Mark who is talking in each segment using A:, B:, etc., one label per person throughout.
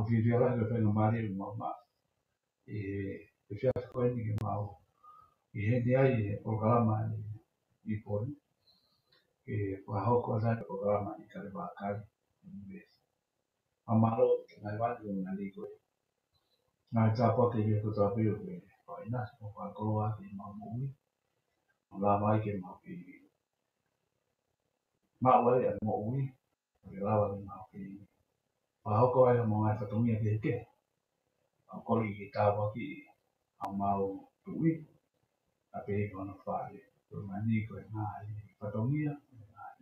A: vivia la ke whenga mari mama e whia koe ni ke mau i he ai e programa i poni e wahoko za programa i kare wakari amaro ngai watu ngai koe ngai tapo ke ke kuta pio ke ina ko pa koloa ki mamui la mai ke mau ki ma wai e mo ui ke lawa ni mau ki wahoko ai mo ngai fatongia ke a koli ki tapo ki a mau tui a pe kono fale ko mani ko ngai fatongia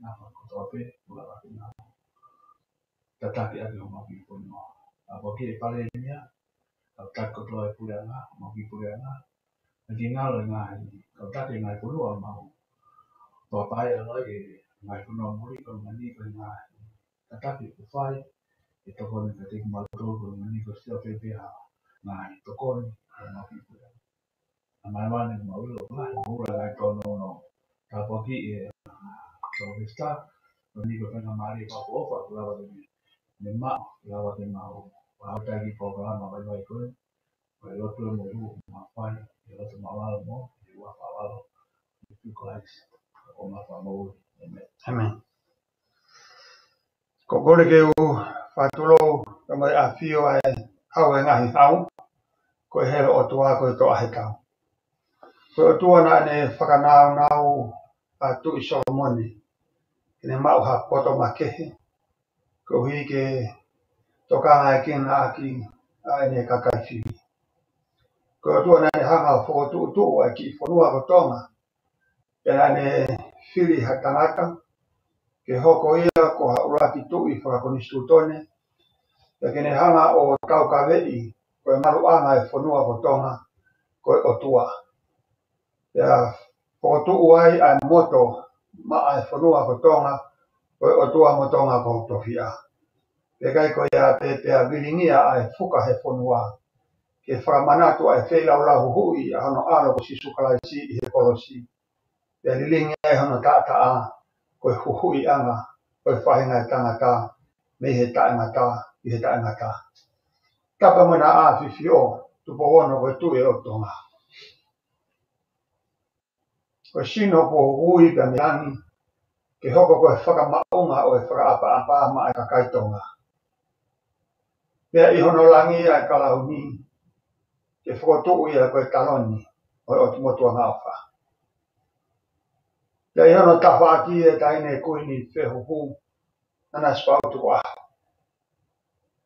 A: na ko kuta pe la wa na tataki ake o mau ki pono a po ke pale nia au tako toa e pureanga, mau ki pureanga, ki ngalo ngai, au take ngai purua mau, toa pai aloi e ngai punua muri ko mani ko ngai, tataki ku fai, e tokone ka tiki mau tō ko mani ko stia pepe ha, ngai tokone ko mau ki pureanga. A mai wane mau ilo ngai, mura ngai tono no, ka poki e tō vista, mani ko whenga mari pa ofa, kulawa te mau, kulawa te mau, wahau tagi programa vai vai koe, Vai lotu mo ru ma fai, e lotu ma wala mo, e ua pa wala, e tuko aisi, o ma fa mo, amen.
B: Ko kore ke u whatulo, ka mai a whio ai, hau e ngahi hau, ko e hero o tua ko e to ahe tau. Ko o tua na ne whakanau nau a tu i Solomoni, kene mau ha poto ma kehe, ko hui ke tokanga e kina aki, a ene kakai whiwi. Ko tua na hanga fo tu a ki fonua ko tonga. E ne whiri ha tangata. Ke hoko ia ko ha uraki tu i whakakonistu tone. E kene hanga o tau ka wei. Ko e maru anga e fonua ko tonga. Ko e o tua. Ia ko tu ai a moto ma e fonua ko tonga. Ko e o tua mo tonga ko tohia. Pe kai ko ia pe a vilingia a e fuka he fonua. Ke whakamanatu ai wheilau lahu hui a hano alo ko si sukalaisi i he kolosi. Pea lilingi ai hano tata a koe huhui anga, koe whahinga e tangata, me he taengata, i he taengata. Kapa mana a whiwhio, tupo wono koe tu e o tonga. Koe sino po hui pia milangi, ke hoko koe whakamaunga o e whakaapa ma e kakai tonga. Pea i hono langi ai kalauni, ke whakotuu ia koe taloni, o tumotua ngauwha. Pea i hono tawhaki e taine kuini whehuhu, nana spautu ko aho.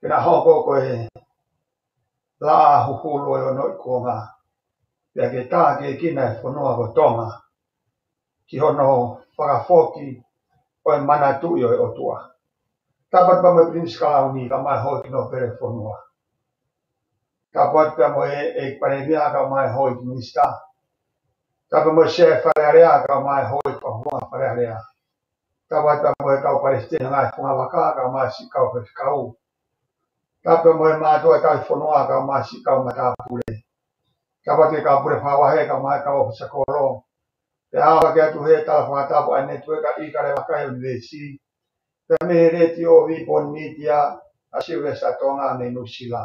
B: Kena hoko koe la huhulu e ono i kuonga. Pea ke tā ke kina e whanua ko tonga, ki hono whakafoki o e mana tui o e otua. Tapat pa me Prince Kalauni ka mai hoi kino pere whanua. Tapat pa mo e parevia ka mai hoi ki minista. Tapat mo se wharearea ka mai hoi ka hunga wharearea. Tapat pa mo e kau Palestina ngai whunga waka ka mai si kau whekau. Tapat mo e mātua tai whanua ka mai si kau matapure. Tapat ke kau pure whawahe ka mai kau sakoro. Te awa ke atu he tala whangatapu ane tue ka ikare wakai o nivesi. Te mehe reti o vipon mitia a Silvesta tonga me nusila.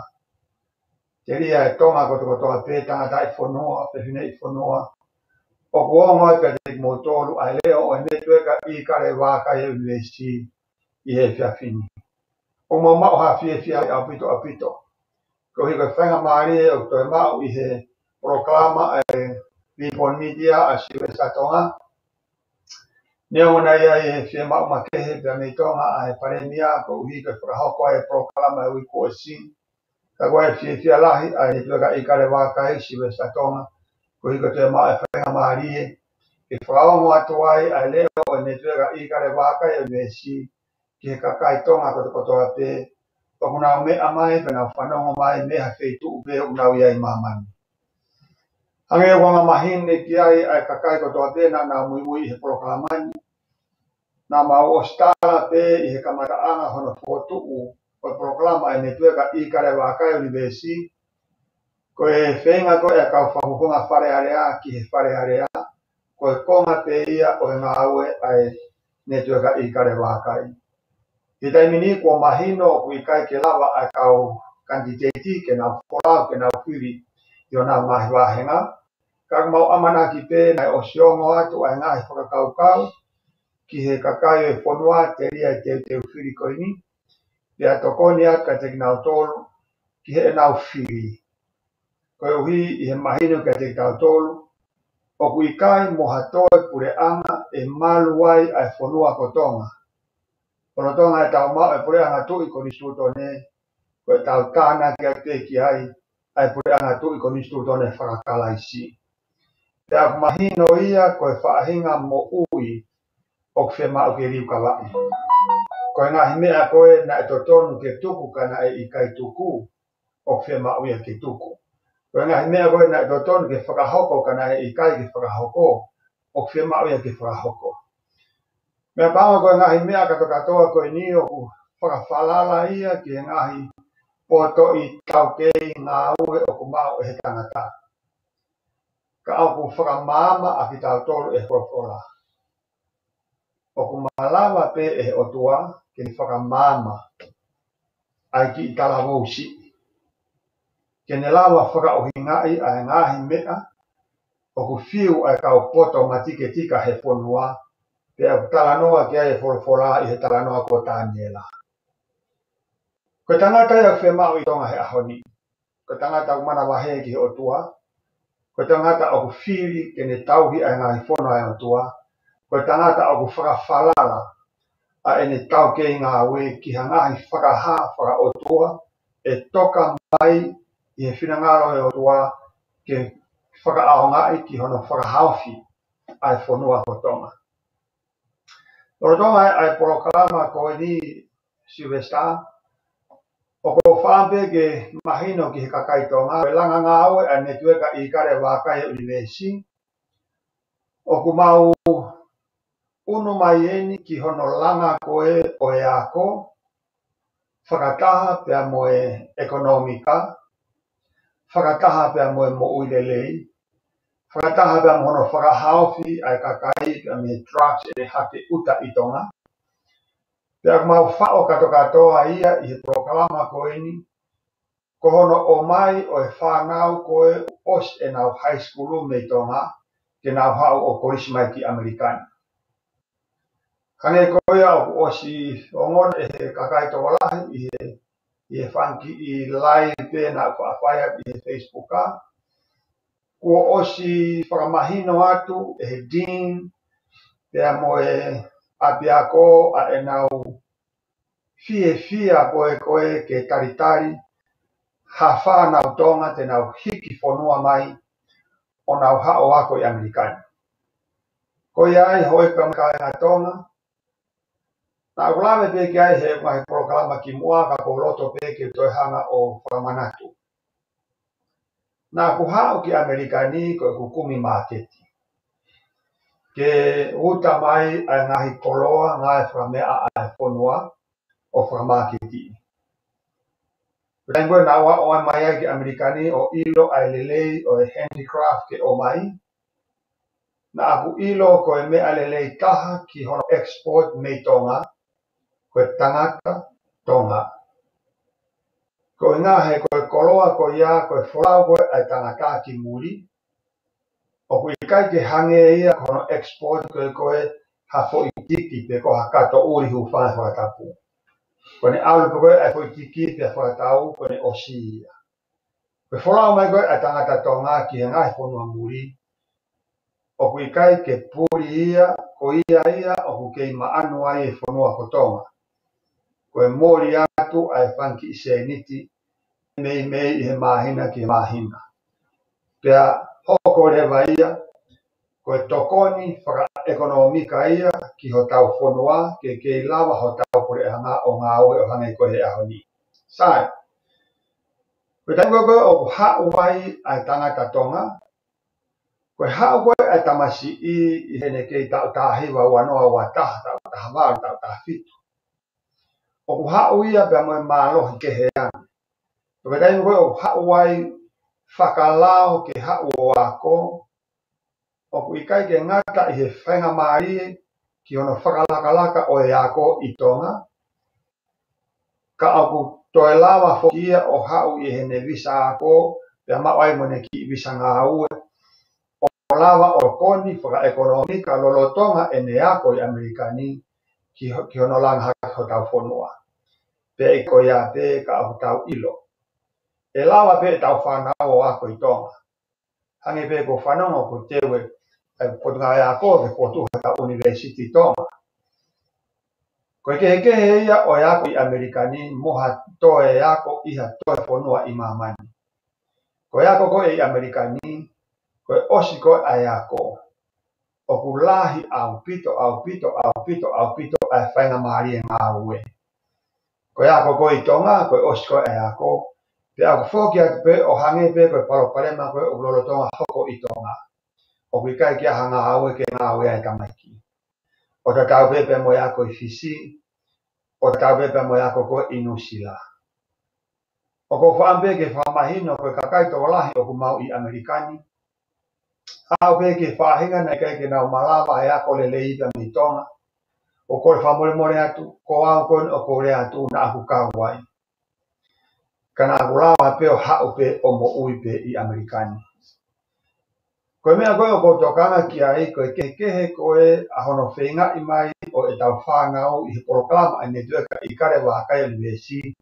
B: Te ria e tonga koto tonga pētanga tai whanua, pehine i whanua. O kuongo e pētek mo tolu ai leo o ne tue ka ikare wakai o nivesi i he whiawhini. O mo mau ha whiawhia i apito. Ko hiko whenga maari e o toi mau i he proklama e vipon media a Silvesta tonga. Neo na ia e whia mau makehe pia mei tonga a he paremia ko uhi ka whakahoko e proklama e wiko sin. Ka koe whia lahi a he tuaka i kare wakai Silvesta tonga. Ko hiko te mau e whenga maari e. Ke whakaongo atu ai a leo o ne tuaka i kare wakai e mesi. Ki he kakai tonga kotoa pe. Pakuna o me amai pena whanongo mai me ha wheitu upe unau iai mamani. Hange e wanga mahine ki ai ai kakai kotoa pe na mui he proklamani. Na mau o stala pe i he kamataanga hono whotuu o proklama e ne tueka i kare wakai univesi. Ko e whenga ko e kau whahuhunga wharearea ki he wharearea. Ko e konga pe ia o he ngāue ai ne tueka i kare wakai. I taimini kua mahino o kui kai ke lawa ai kau kandidati ke na fola ke na firi yo na mai wahenga ka mau amana ki pe na o siongo atu ai ngai whakakau ki he kakai e whanua te ria te whiri koini. Pea tokoni aka te nau tolu ki he nau whiri. Koe uhi i he mahino ka te nau tolu o kui kai moha toe pure anga e maluai ai whanua kotonga. Kono tonga e tau mau e pure anga tui koni stutone koe tau tāna ki a te ki ai pure anga tui koni stutone whakakalaisi. Pea mahino ia koe whaahinga mo ui o ke mau ke riu kawai. Koe ngahi mea koe na e totonu ke tuku kana e i kai tuku o ke mau ia ke tuku. Koe ngahi mea koe na e totonu ke whakahoko kana e i kai ke whakahoko o ke mau ia ke whakahoko. Mea pāma koe ngahi mea katoa koe ni o ku whakawhalala ia ki ngahi poto i tau kei ngā ue o ku mau e he tangata. Ka au ku whakamama a ki tau tolu e whakawhala. O ku malawa pe e o tua ke ni whakamama ai ki i tala wausi. Ke ne lawa whakaohingai ai ngahi mea o ku whiu ai kau poto matike tika he whanua pe au talanoa ki ai e wholawhola i he talanoa ko Daniela. Ko tangata ia whemau i tonga he ahoni. Ko tangata umana wahe ki he o tua. Ko tangata o ku whiri ke ne tauhi ai ngahi whanua e o tua. Ko tangata o ku whakawhalala a ene tau kei ngā ue ki hangahi whakaha whakaotua e toka mai i he whinangaro e o tua ke whakaaongai ki hono whakahauwhi ai whanua kotonga. Rotonga ai porokalama koe ni Silvesta o ko whaampe ke mahino ki he kakaitonga e langa ngā ue a netueka i kare wākai universi o ku mau unu mai eni ki hono langa koe o e ako, whakataha pia moe ekonomika, whakataha pia moe mo uilelei, whakataha pia mono whakahauwhi ai kakai pia me drugs e hake uta i tonga. Pia mau whao katoa ia i he proklama koe ni, ko hono o mai o e whanau koe os e nau high school me tonga, ke nau hau o korismai ki Amerikani. Kane koea o osi ongon e he kakai tō walahi i he whanki i live pēna whaafaya i he Facebooka. Kua osi whakamahino atu e he dean pēa mo e apiako a e nau fia koe ke taritari ha whanau tonga te nau hiki whanua mai o nau hao wako i Amerikani. Koe ai hoi ka ngā tonga. Nā ulame pe ki ai he mai proklama ki mua ka ko loto pe ki toi hanga o whakamanatu. Nā ku hao ki Amerikani ko e kukumi māketi. Ke uta mai ai ngahi koloa ngai whakamea ai whanua o whakamaketi. Rengo nā wa o mai ai ki Amerikani o ilo ai lelei o e handicraft ke o mai. Nā aku ilo ko e mea lelei taha ki hono export mei tonga. Koe tangata tonga. Koe ngā he koe koloa koe ia koe wholau koe ai tangata ki muri. O koe kai ke hange ia kono export koe hafo i tiki pe ko hakato uri hu whana whakatapu. Koe ne aulu koe ai fo i tiki pe whakatau koe ne osi ia. Koe wholau mai koe ai tangata tonga ki he ngai whanua muri. O koe kai ke puri ia ko ia o koe kei maanu ai e whanua kotonga. Koe mori atu ai whanki i se niti mei i he mahina ki he mahina. Pea hoko rewa ia, koe tokoni whaka ekonomika ia ki ho tau whanua ke kei lawa ho tau pure hanga o ngā ue o hangai koe he ahoni. Sai, koe tango koe o hau wai ai tangata tonga, koe hau koe ai tamasi i hene kei tau tahiwa wanoa wa taha tau tahawa tau tahafitu. O ku hau ia pia moe mālohi ke he ane. Koe taimi koe o hau wai whakalao ke hau o ako. O ku ikai ke ngata i he whainga maari ki ono whakalakalaka o e ako i tonga. Ka au ku Toe lava fokia o hau I hene visa ako, pe mawai mone ki visa ngā ue. O lava o koni whaka ekonomika lolotonga e ne ako I Amerikani ki hono langa haki ho tau whonua. Pe I ko ia pe ka ahu tau ilo. E lava pe tau whanau o ako I tonga. Hange pe ko whanongo ko tewe potunga e ako ke potu hata University tonga. Ko kehe ia o ako I Amerikani moha toe ako iha toe whonua I mamani. Ko ako ko I Amerikani ko osi ko ai ako. O ku lahi au pito ai whainga maari e ngā ue. Ko ako ko I tonga ko osi ko ai ako. Pe aku whoki atu pe o hange pe ko paro parema ko o lolo tonga hoko I tonga. O kui kai kia hanga aue ke ngā ue ai tamaiki. O ta tau pepe mo ako I Fisi. O ta tau pepe mo ako ko I Nusila. O ko whaampe ke whamahino ko kakai tō lahi o ku mau I Amerikani. Hau pe ke whahinga nei kai ke nau malawa ai ako le leipa mi tonga. O kore whamore more atu, ko au kon o kore atu na aku kawai. Kana aku lawa pe o hau pe o mo ui pe I Amerikani. Koe mea koe o kotokanga ki ai koe kehe koe a hono whenga I mai o e tau whāngau I he poroklama ai ne tueka I kare wākai LVC.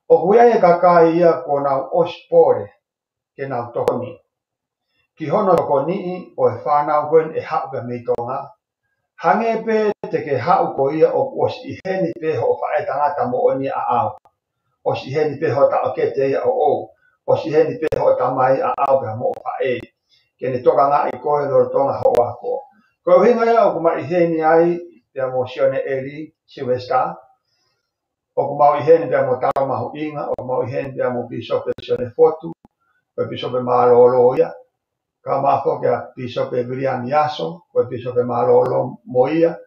B: O kui ai e kakai ia ko nau ospore ke nau tokoni. Ki hono tokoni o e whānau koen e hau pe mei tonga. Hange pe te ke hau ko ia o osi I heni pe ho whae tangata mo oni a au. Osi heni pe ho ta o kete ia o o. Osi heni pe ho ta mai a au pe mo whae. Kene toka ngā I koe lor tonga ho ako. Koe hinga ia o kuma I heni ai te mo Sione Eli Silvesta. O kuma I heni te mo tau mahu inga. O kuma I heni te mo Bisope Sione Fotu. O Bisope Malolo ia. Ka mafo kia Bisope William Yaso. O Bisope Malolo Moia.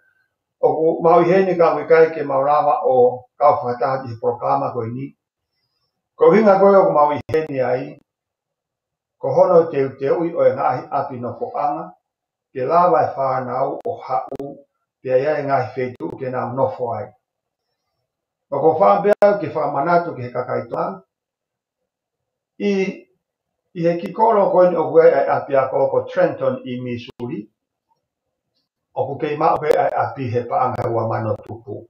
B: O kuma I heni ka wikai ke maurawa o kau whataha ki proklama koe ni. Koe hinga koe o kuma I heni ai. Ko hono te ui o e ngahi api no foanga, ke lawa e whanau o hau, pia ia e ngahi whetu ke nau nofo ai. O ko whaambea ke whamanatu ke he kakaitoa, I he kikolo koini o kuei ai api a ko Trenton I Missouri, o ku kei mao pe ai api he paanga ua mano tupu.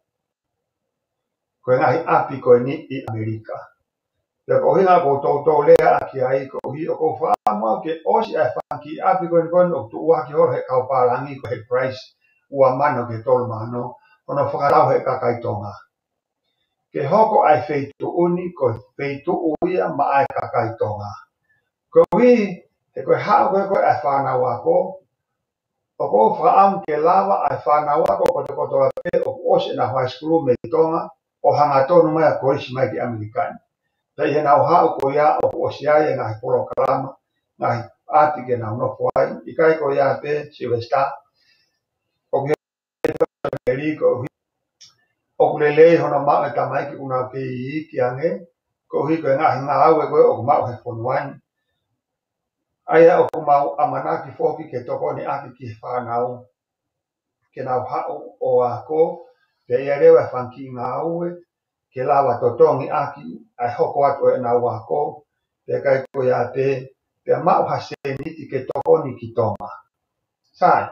B: Ko e ngahi api koini I Amerika. Te ko hinga ko tau lea aki ai ko hi o ko whaamau ke osi ai whanki api koin o tu ua ki horo he kau pārangi ko he price ua mano ke tolu mano ono whakarau he kakaitonga. Ke hoko ai wheitu uni ko wheitu uia ma ai kakaitonga. Ko hi he koe hao koe ai whanau ako o ko whaam ke lawa ai whanau ako ko te kotola pe o osi na high school me tonga o hanga tonu mai a korisi mai ki Amerikani. Pei he nau hau ko ia o osiai e ngahi porokalama, ngahi ati ke nau nofo ai, I kai ko ia pe Silvesta, o ki he riko, o kulelei hono mau e tamaiki unau ke I ki ange, ko hi ko e ngahi ngā au e koe o ku mau he whonuani. Aia o ku mau amanaki foki ke tokoni aki ki he whanau, ke nau hau o ako, pe ia rewa e whanki ngā aue, ke lawa totongi aki ai hoko atu e nau ako, pe kai ko ia pe mau haseniti ke tokoni ki tonga. Sai,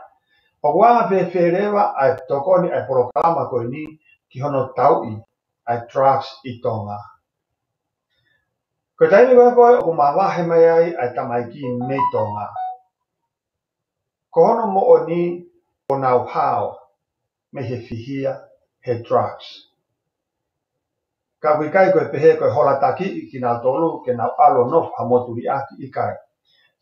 B: o kuanga pe wherewa ai tokoni ai porokalama koe ni ki hono taui ai drugs I tonga. Ko taimi koe koe o kumawahe mai ai tamaiki mei tonga. Ko hono mo o ni o nau hao me he fihia he drugs. Ka wikai koe pehe koe hola taki ki nau tolu ke nau alo nof hamoturi aki I kai.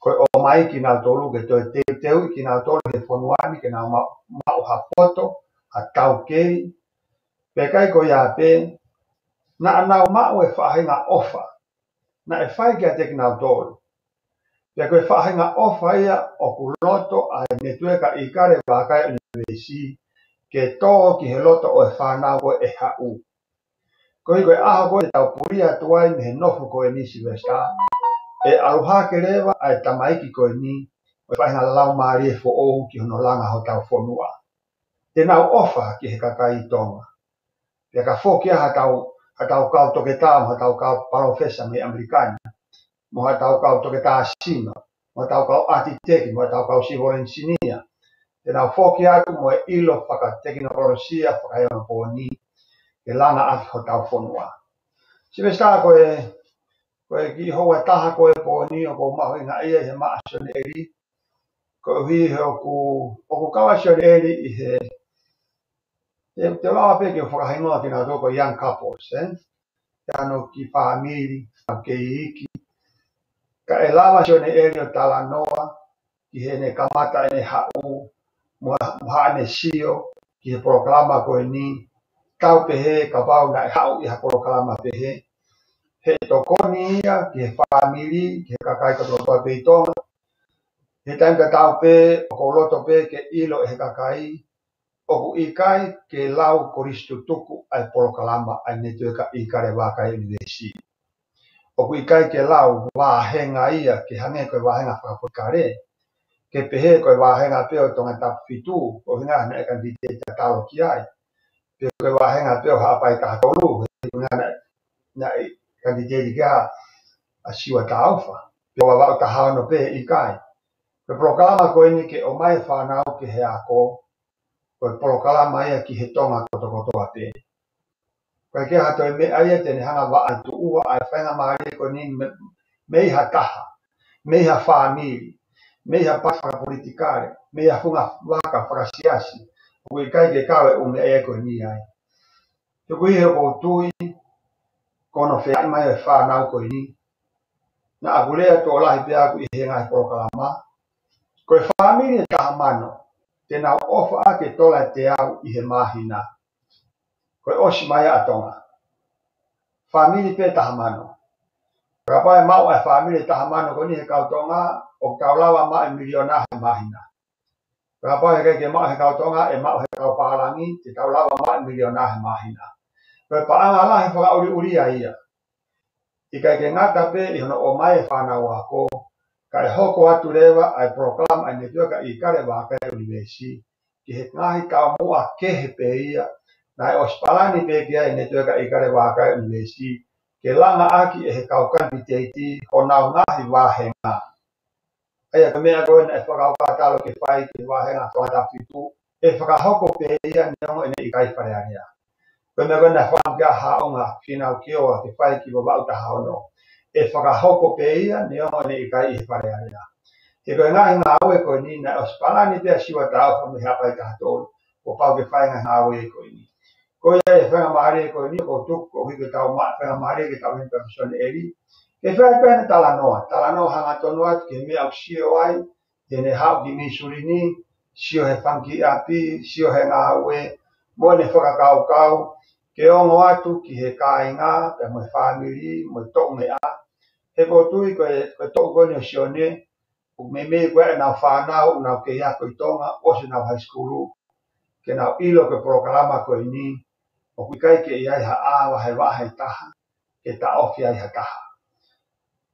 B: Koe o mai ki nau tolu ke toi teu ki nau tolu he whonuani ke nau mau hapoto, ha tau kei. Pe kai koe ia pe, na nau mau e whahinga ofa, na e whai kia te ki nau tolu. Pe koe whahinga ofa ia o ku loto a ne tueka I kare wākai universi ke tō ki he loto o e whanau koe e hau. Koe koe aho koe tau puria tuai me he nofu koe ni Silvesta. E aluha ke rewa ai tamaiki koe ni o e whahinga lau maari e who'ou ki hono langa ho tau whonua. Te nau ofa ki he kakai tonga. Pe ka whoki aha tau Atau kau toke tau, atau kau profesa me americana. Mo atau kau toke ta sima. Mo atau kau architect, mo atau kau civil engineer. Tena foki atu mo ilo whaka teknologia whaka eona pōni. Ke lana atu ho tau whonua. Siwe sta koe ki hoa taha koe pōni o ko maho inga ia he maa sione eri. Ko hi he oku kawa sione eri i he te lawa pe ke whakahingoa ki nga toko young couples, Ano ki famili, ke iki. Ka e lawa sione eri o tala noa, ki he ne kamata e hau, muha ne sio, ki he proklama koe ni, tau pehe ka wau na e hau i ha proklama pehe. He tokoni ia, ki he famili, ki he kakai katoa peitonga. He taimka tau pe, o ko loto pe ke ilo e he kakai, oku ikai ke lau koristu tuku ai proklama ai netu ka ikare wakai universi. Oku ikai ke lau wahenga ia ke hange koe wahenga whakapukare. Ke pehe koe wahenga peo tonga tap fitu, o hinga hana ekan dite tatalo ki ai. Pe koe wahenga peo hapai kahakolu, hinga na ekan dite di ka asiwa taufa. Peo wawau tahao no pe ikai. Pe proklama koe ni ke o mai whanau ke he ako, koe proklama ia ki he tonga kotokotoa pe. Koe ke hato e me aia tene hanga wa ai tu ua ai whainga maari ko ni meiha taha, meiha whamiri, meiha pasaka politikare, meiha funga waka whakasiasi. Koe kai ke kawe ume e koe ni ai. Tuku ihe ko tui, kono whea mai e whanau koe ni. Na akulea to lahi pe aku i he ngai proklama. Koe whamiri e taha mano. Tena ofa ake tola te au i he mahina. Koe osi mai atonga. Famili pe taha mano. Kapai mau ai famili taha mano ko ni he kautonga o kaulawa mai miliona he mahina. Kapai he ke mau he kautonga e mau he kaupahalangi te kaulawa mai miliona he mahina. Koe paanga lahi whaka uri uria ia. Ika ke ngata pe i hono o mai whanau ako. Kai hoko atu rewa ai proklam ai netua ka ikare wakai universi. Ki he ngahi kau mua kehe pe ia. Nai ospalani pe kia e netua ka ikare wakai universi. Ke langa aki e he kau kandidati honau ngahi wahenga. Aya ka mea koe na e whakau katalo ke whai ke wahenga whakata fitu. E whakahoko pe ia niongo e ne ikai wharearea. Koe mea koe na wham kia haonga whinau kioa ke whai ki wawau taha ono. E whakahoko pe ia niongo e ne ikai i wharearea. He koe ngahi ngāwe koe ni na ospalani pia siwa tau ka me hapai taha tolu. Ko pau ke whai ngāwe koe ni. Koe e whenga maare koe ni o tuku o hiko tau whenga maare ke tau hinta pisone eri. Ke whenga koe ni talanoa. Talanoa hanga tonu atu ke mea au sio ai. Tene hau ki misuri ni. Sio he whanki api. Sio he ngāwe. Mo ne whakakau kau. Ke ongo atu ki he kāinga. Pe mo he whamiri. Mo he tau mea. He ko tui koe tau koe ni o sio ne. Me koe nau whanau. Nau ke ia koe tonga. Ose nau high school. Ke nau ilo ke programa koe ni. O kai ke iai ha awa he wahe taha, ke ta ofi ai ha taha.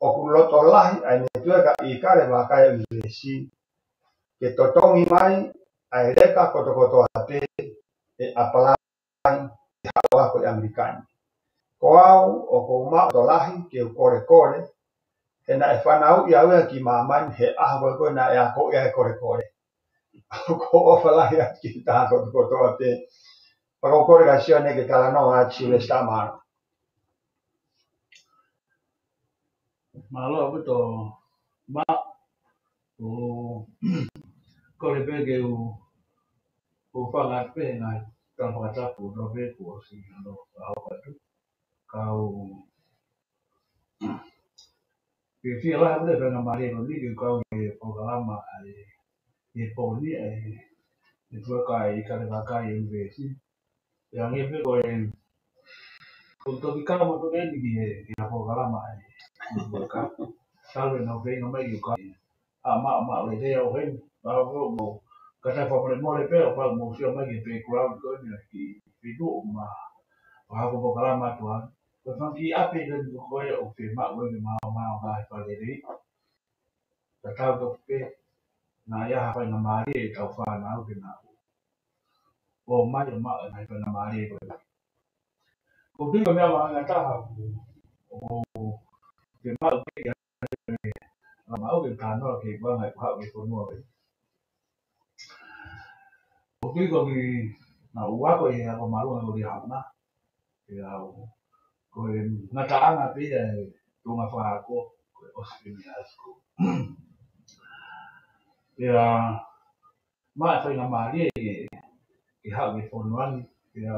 B: O ku loto lahi ai ne tueka i kare wakai universi, ke totongi mai ai reka koto ape e apalai e hawa koe Amerikani. Ko au o ko ma to lahi ke kore, e na e whanau i aue ki mamani he aha koe na e a ko e kore. Ko ofa lahi ati ki taha koto ape. Pako kore ka sio ne ke tala no a chile sta mano.
A: Malo aku to ma o kore pe ke o whanga pe ngai ka whakatapu no pe ko si no au atu kau ke fia la pe na mare no ni ke kau ke programa ai e poni ai e tua kai ka le vakai universi yang e pe ko e untuk kita mo to ni ke programa ai ka salve no pe no mai ka ma le deo hen ma mo kata fa mo le pe o pa mo sio mai ke pe ground ko ni ki pitu ma pa ko programa to ko fa ki ape le ko o fe ma we ma pa le ri ta ko pe na ya ha pa na ma ri ka fa na o ke na o mai ma na pa na ma ri ko Kung ko na mga taha o ke mau ke mau ke tano ke ba ngai pa ke kono ke. Kung ko ni na uwa ko ya ko malu ngo di hapna. Ya ko ngata anga pe ya tunga fa ko Australia ko. Ya ma fa na mali ke ha ke kono ani ya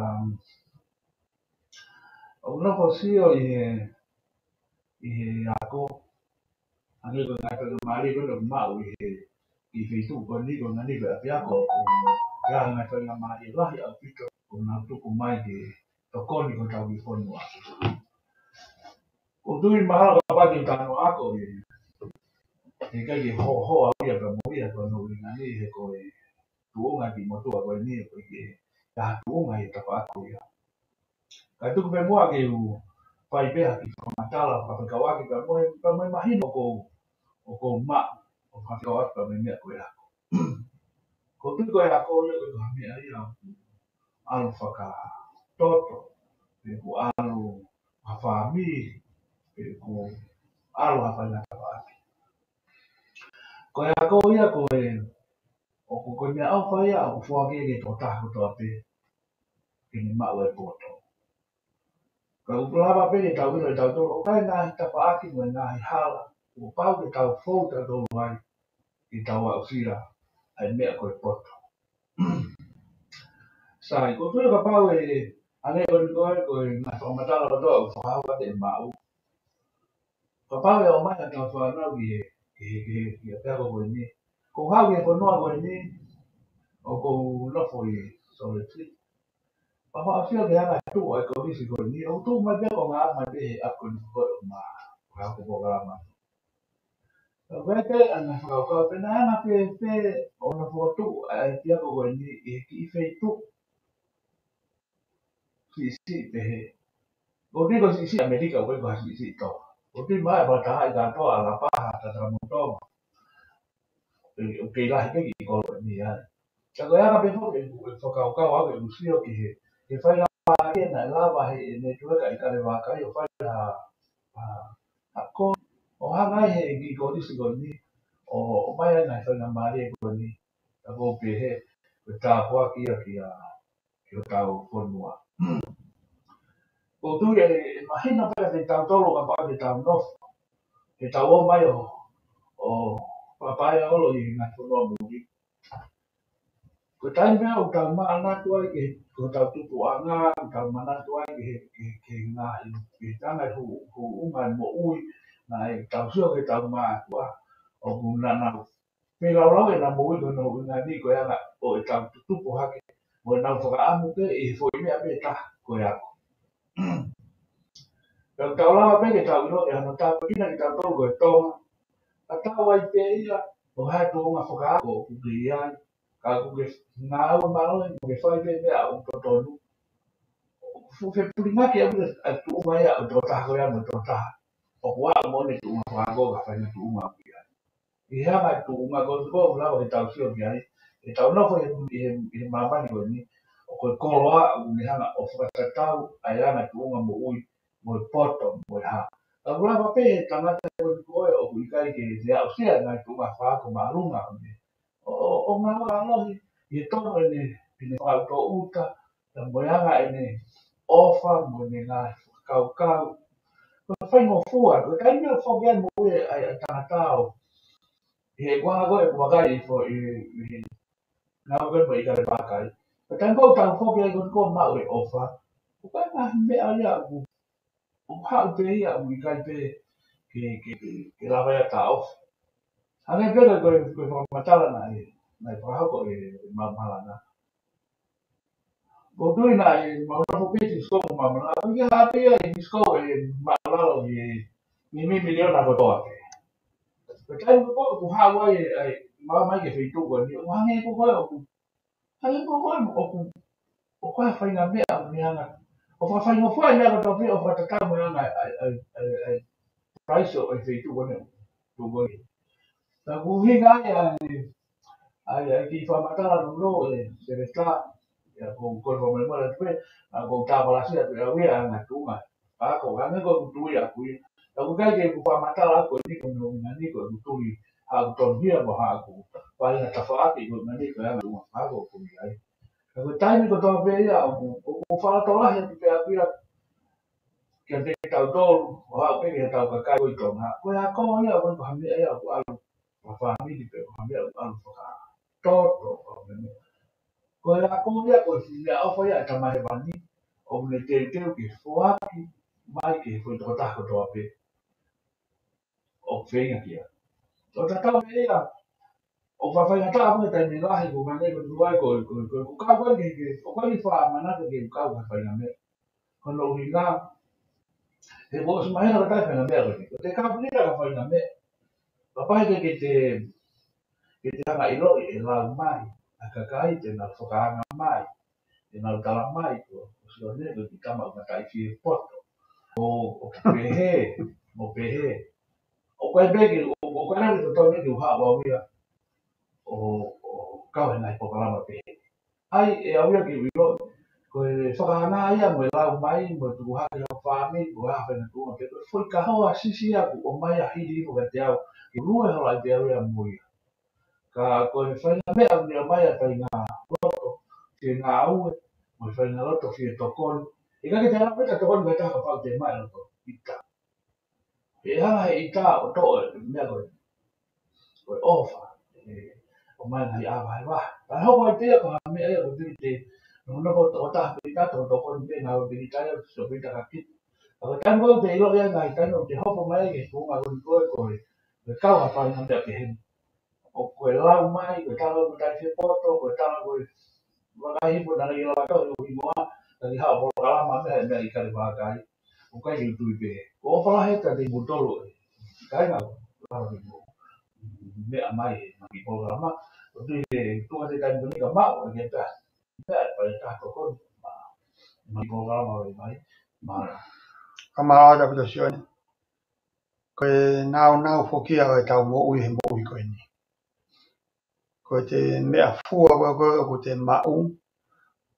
A: una posio i ako ani ko na ka mali ko no mau i fitu ko ni ko ngani ba pia ko ya na ka na mali lah ya pito ko na tu ko mai ke to ko ni ko tau i kono. Ko tu i mahal ka pa ki tano ako e ka ki ho a ia ka mo ia ko no i ngani he ko e tu nga ki mo tu ko ni ko ke ya tu nga i ta pa ko ya. Ka tu pe mo ke u pai pe ki ko matala pa ka wa ki ka mo imagino o ko ma o ka ka wa ka me ko ya. Ko tu ko ya ko yo ko me ia alu whaka toto, pe ko alu hawhami, pe ko alu hawhainga waki. Ko ia ko ia ko o ko mea au whaia o whuake ke tō tahu tō pe, ke ni mau e poto. Ka upulawa pe ke tau ino e tau tōro, o kai ngāhi tapa aki mo e ngāhi hala, o pau ke tau fōta tōru ai, ke tau au sira, ai mea ko e poto. Sai, ko tui ka pau ane ko ngā whamatala o tō, whakahawa te mau. Ka pau o mai a tau whanau ki a pēko koe ni. Ko hau e whanua koe ni, o ko lofo i solitri. Pa wha awhia ke hanga tū ai ko risi koe ni, o tū mai pēko ngā mai pehe ako ni koe o mā, ko hau ke pokarama. Ka weke ana whakaukau pena hanga pe o na whakatū ai pēko koe ni, i ki i whei tū. Si pehe. Ko tiko si Amerika koe ko si tō. Ko tui mai pa taha i ka toa la paha ta tramontonga. O ke lahi peki i kolo ni ai. Ka koe anga pepo ke whakaukau au e usio ki he whainga pāke na lava he ne tueka i kare wākai o whainga a ko. O hanga he ki ko disi ko ni. O mai ai nai whainga maari e ko ni. Ka ko pehe ko tā kua kia ki o tau whanua. Ko tui e mahina pera te tau tolo ka pā te tau nofu. Te tau o mai o papai olo i ngā whanua muri. Ko tai mea o tau maa natu ai ke ko tau tupu a ngā, tau maa natu ai ke ngā i tanga hu unga mo ui, nā e tau sio ke tau maa kua o ku nana. Me lau e nā mo ui kono ngā ni koe anga o e tau tupu hake. Mo e nau whakaamu pe e fo i mea pe ta koe ako. Ka tau lawa pe ke tau ino e hana tau kina ki tau tolu koe tonga. Ka tau ai pe ia o hai tu unga whakaako o ku ki ai. Ka kuke ngā ua maroi mo ke whai pe mea o totonu. Ke puringaki au a tu unga ia o tō taha koe anu tō taha. O kua o mone tu unga whakaako ka whainga tu unga ki ai. I hea mai tu unga ko tu kō lawa ke tau sio ki ai. E tau nofo i mamani koe ni. O koe koloa o ni hanga o whakatatau ai ana tu unga mo ui mo i poto mo i ha. Ka kulawa pe tangata koe koe o kui kai ke te au sia ngai tu unga whakaako marunga o ni. O ngā ua alohi, i tono ne whakauto uta, ta moeanga ofa, mo ngā kaukau. Ko whaingo fua, ko kai mea whokia mo ue ai tangatao. I he wanga koe wakai i ngā koe mo i kare wakai. Ko kai kou tau whokia i ko mau e ofa. Ko kai ngā mea ia o hau pe ia o i kai pe ke lawa ia ta ofa. Hane pera koe whamatala nai whahako e mamalanga. Ko tui nai maunafo piti sko mo mamalanga. Ko kia hape ia i sko e malalo i mi miliona ko toa pe. Ko tai ko hau ai mamai ke whitu ko ni. O hange ko koe o ku. Hange ko koe o ku. O koe whainga mea o ni hanga. O whainga fua i mea ko toa pe o whatatau mo hanga ai price o whitu ko ni. Tuko ni. Ta ku hinga ai ki whamatala no e se reta ya con me muere después con tabla sia pero había na tunga ako gane ko tuya kui aku kai ke ku matala ko ni ko ni ko tui a ton dia mo ha ku pa na tafati ko ni ko ya ma ako ku ai ko tai ko to be ya ku fa to la ya pe a que te tau tolu o ha pe ke tau ka kai ko to na ko ya ko ya ko ha mi ya ku alu fa mi di pe ha mi alu fa to ko ya ko ya ko si ya o fa ya ta mai ba ni o me te ke fo aki mai ke fo to ta ko to pe o fe ya kia o ta ta me ya o fa fa ya ta mo ta ni la ko ma ne ko du ai ko ka ko ni ke o ko ni fa ma na ke ka ko fa ya me ko no ni la e bo se mai na ta fa na me ko te ka ni la fa na me pa ke te anga ilo e la mai a ka kai te na fa ka mai te na ta la mai ko so ne ko ti kama ka tai fi poto o pehe o pehe o kwai begi o kwai na to ni ha wa wi o ka na po kala ma pehe ai e awia ki wi lo ko whakana ia mo lau mai mo tu ha ia whami mo ha whena tu ke foi ka hoa sisi aku o mai a hiri mo te au i rua hala te au ia mo ia ka ko e whaina mea ni a mai a whaina loto ke ngā aue mo e whaina loto fi e tokon e ka ke te hana peta tokon ka taka pau te mai loto ita e hana he ita o to mea koe ofa o mai ngai awa he wa ta hoko ai te ko ha mea e ko te no ko to ta pe ta to ko ni na o ni ta so pe ta ki ko tan ko te lo ya ngai tan o te hopo mai ke ko ma ko le ka wa pa na te he o ko la mai ko ta lo ta se poto ko ta ko wa ngai po na ri la ka o ni mo ta ni ha po la ma me me i ka le ba kai o ka yu tu be o pa he ta de mo to lo kai na la ni mo me a mai ma ki po la ma o tu te tan ni ka ma o ke ta para estar con ma programa de mai ma
B: Camarada Abdosione, ko nau fokia o tau mo ui ko ni. Ko te mea fua ko te mau,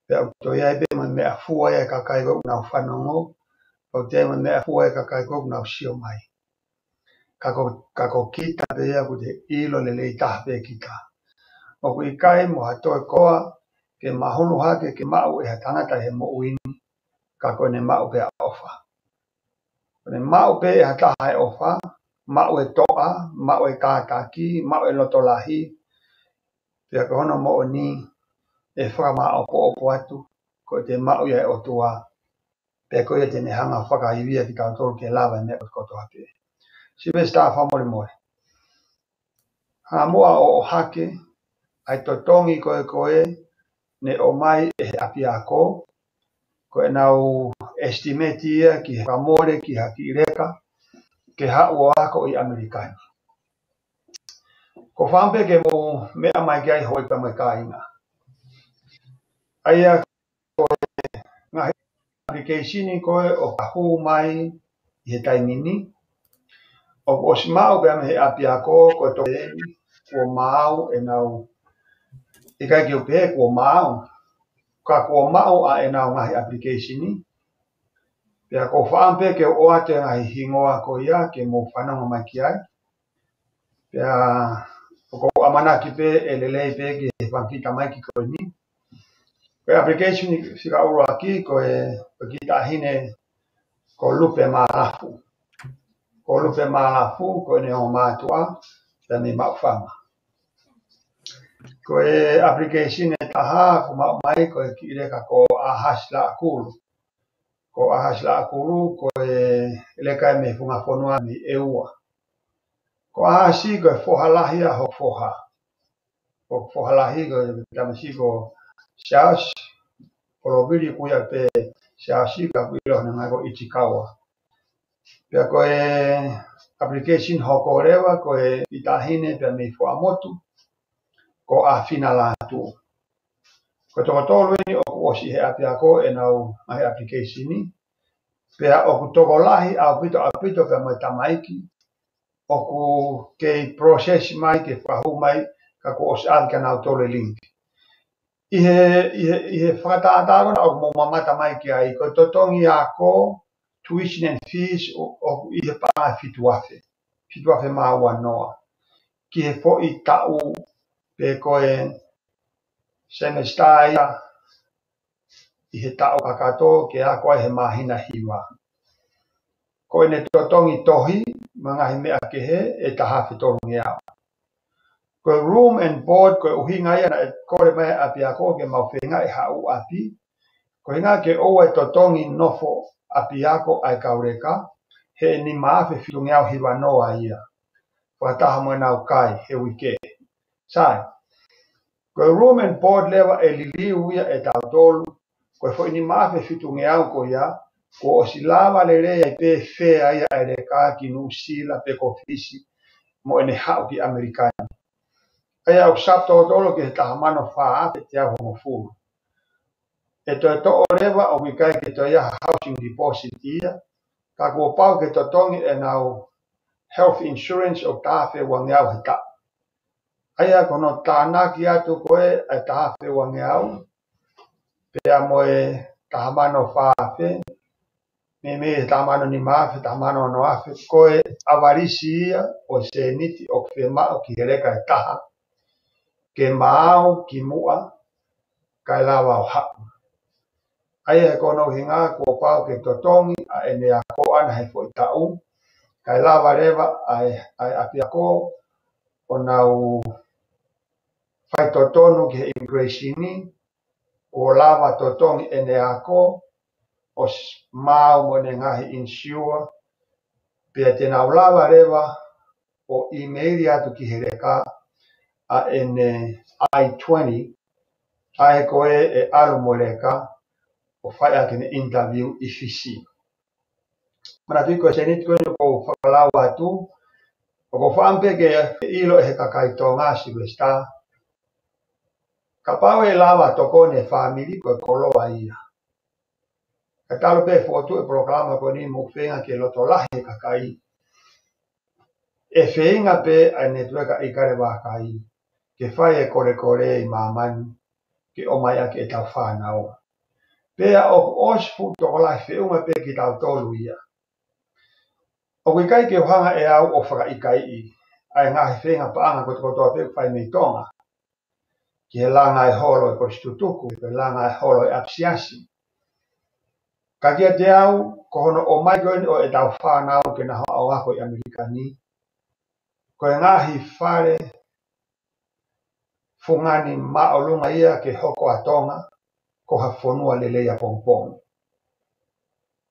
B: pe au to ia be mo mea fua e ka kai ko nau whanongo, o te mo mea fua e ka kai ko nau sio mai. Ka ko kita pe ia ko te ilo le lei taha pe kita. O ko i kai mo hatoe koa, ke mahulu hake ke mau e hatangata he mo uini, ka ko ne mau pe a ofa. Ne mau pe e hataha e ofa, mau e toa, mau e kātaki, mau e lotolahi, pia ka hono mo o ni e whakama opo atu, ko te mau ia e otua, pia ko ia te nehanga whakaiwia ki tātou ke lawa me o koto hape. Siwe staa whamore moe. Ha moa o hake, ai totongi koe, ne o mai e api ako, ko e nau estimate ia ki whamore ki haki reka, ke hau o ako i Amerikani. Ko whampe ke mo mea mai ki ai hoi pa mai kāinga. Aia ngahi application koe o ka hū mai i he taimini. O ko si mau pe ame he api ako ko to ko mau e nau e kai ki o pe ko mau. Ka ko mau a e nau ngahi application ni. Pea ko whampe ke o ate ngahi hingoa ko ia ke mo whananga mai ki ai. Pea ko amana ki pe e lelei pe ki he whankita mai ki koe ni. Ko application ni sika ura ki ko e kita hine ko lupe malafu. Ko lupe malafu ko ne o matua te ni mawhanga. Ko e application e taha ko mai ko e ki reka ko ahas la akulu. Ko ahas la akulu ko e leka me funga fonua mi eua. Ko ahasi ko e fohalahi a ho foha. Ko fohalahi ko e tamasi ko shaos ko robiri kuia pe shaosi ka kuilo na ngai ko Ichikawa. Pea ko e application hoko rewa ko e itahine pe me fo amotu ko a finala tu. Ko toko tolu ni o ko si he api ako e nau mai application ni. Pea o ku toko lahi apito pe mo tamaiki. O ku ke process mai ke fahu mai ka ko os an ka nau tole link. Ihe whakataataro na o mo mamata mai ki ai, ko totongi a ko, tuition and fees o ihe paa fituafe maa noa. Ki he fo I tau pe koe semester ia, I he tau kakato ke a koe he mahina hiwa. Koe ne totongi tohi, mangahi mea ke he, e taha whitorongi au. Koe room and board, koe uhinga ia na e kore mai api a koe ke mau whenga e hau api. Koe ngā ke oa e totongi nofo api ako ai kaureka, he ni maafe whitungi au hiwa noa ia. Whataha mo nau kai, he wike. Sai, koe room and board lewa e liliu ia e tau tolu, koe fo ni maafe whitungi au ko ia, ko o si lava le rea I pe whea ia e reka ki Nusila pe kofisi, mo ene hau ki Amerikani. Ea o sapto o tolo ke he tahamano whaa pe te au homo furu. E toi to o lewa o wikai ke toi ia housing deposit ia, ka kua pau ke totongi e nau health insurance o tāwhe wangi au he ta. Aia kono tānaki atu koe e tāwhe wangi au, pea moe tahamano whaafe, me tahamano ni maafe, tahamano no afe, koe avarisi ia o se niti o kwhemao ki hereka e taha, ke maau ki mua, kai lawa o hapu. Aia kono hinga kua pau ke totongi a ene a ko ana he fo I tau, kai lawa rewa ai api a ko o nau whai totonu ki he immigration o lawa totongi ene a ko o mau mo ne ngahi insure, pia te nau lawa rewa o emaili atu ki he reka a ene I-20, ai koe e alu mo reka, o whai ake ne interview I fisi. Mana tui koe senit koe ko whakalau atu, o ko whaampe ke ilo e he kakaito ngā siwesta, ka pau e lawa toko ne whamiri koe koloa ia. Ka talo pe fotu e programa ko ni mo whenga ke loto lahi kakai. E whenga pe a ne tueka I kare wakai, ke whai e kore kore I mamani, ke o mai ake e tau whanau. Pea o osfu toko lai whiunga pe ki tau tolu ia. O kai ke hanga e au o whaka ikai I, ai ngahi whenga paanga ko toko toa pe whai mei tonga, ki he langa e holo e konstitutuku, ke langa e holo e apsiasi. Ka kia te au, ko hono o mai koe o e tau whanau ke naho au ako I Amerikani, ko e ngahi whare fungani maolunga ia ke hoko a tonga, ko ha whonua lelea pongpong.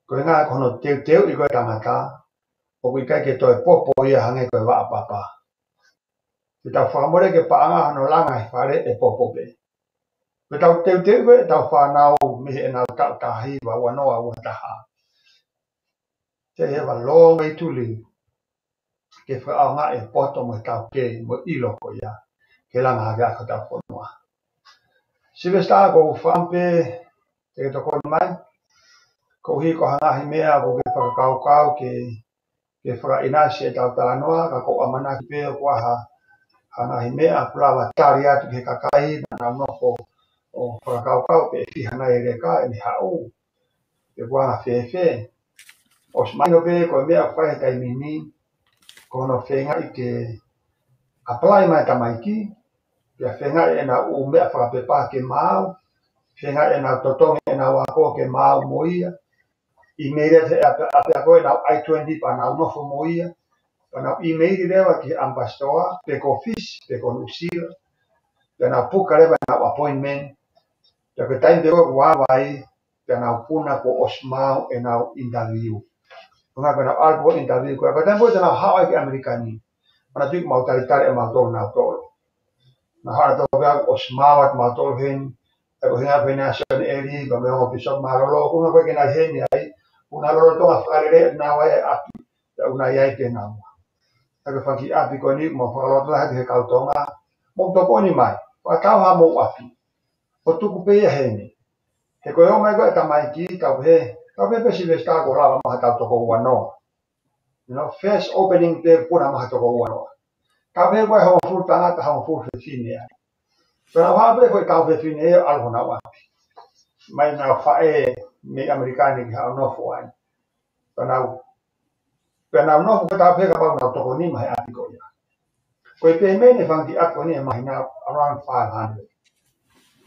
B: Ko e ngahi kono teu I koe tangata, o kai ke toi popo ia hange koe waa papa. Ke tau whakamore ke paanga hano langa he whare e popo pe. Ke tau teu koe tau whanau mihi e nau tau tahi wa wanoa ua taha. Te hewa long way to live. Ke whaau ngā e poto mo tau ke mo ilo ko ia. Ke langa hake ako tau whanua. Siwesta ko whampe te toko mai. Ko hi ko hangahi mea ko ke whakakau ke whakainasi e tau tānoa. Ka ko amana ki peo kua hangahi mea pulawa tari atu ke kakai na nau nofo o whakakau pe whihana e reka e ni hau. Ke kua ngā whewhe. O smaino pe ko mea whae tai mini. Kono whenga I ke apply mai tamaiki, pia whenga e na u mea whakapepa ke mau, whenga e na totongi e na wako ke mau moia, I meira te ape a koe na I-20 pa na nofo moia, pa na I meiri rewa ki ambastoa, pe ko fish, pe ko Nusila, pe na puka rewa na appointment, pe ke taim te koe wawai, pe na puna ko osmau e na interview. Nga ko na alpo interview ko taim po na Hawaii ki Amerikani. Mana tui mau taritari e mau tolu nau tolu. Na hara tolu pia osmawat mau tolu hen, e ko hinga pena son eri, ko me hongo pisok marolo, kunga koe kena hen ai, una lolo tonga whakarere na wae api, e una iai ke na mua. E ko whaki api ko ni, mo whakalota lahi he kautonga, mo toko ni mai, whakatau ha mo api, o tuku pe ia heni. He koe o mai koe tamai ki, tau he pesi vesta ko rawa maha tau toko wanoa. You know, first opening pe puna maha toko wanoa. Ka pe koe hong furu tangata hong furu whiwhine ai. Pero habe foi tau pe fine algo na wa. Mai na fa mi americani ha no fo ai. Pena no ko ta pe ka pa na to ni mai atiko ya. Ko pe me ne fang di at ko ni mai na around 500.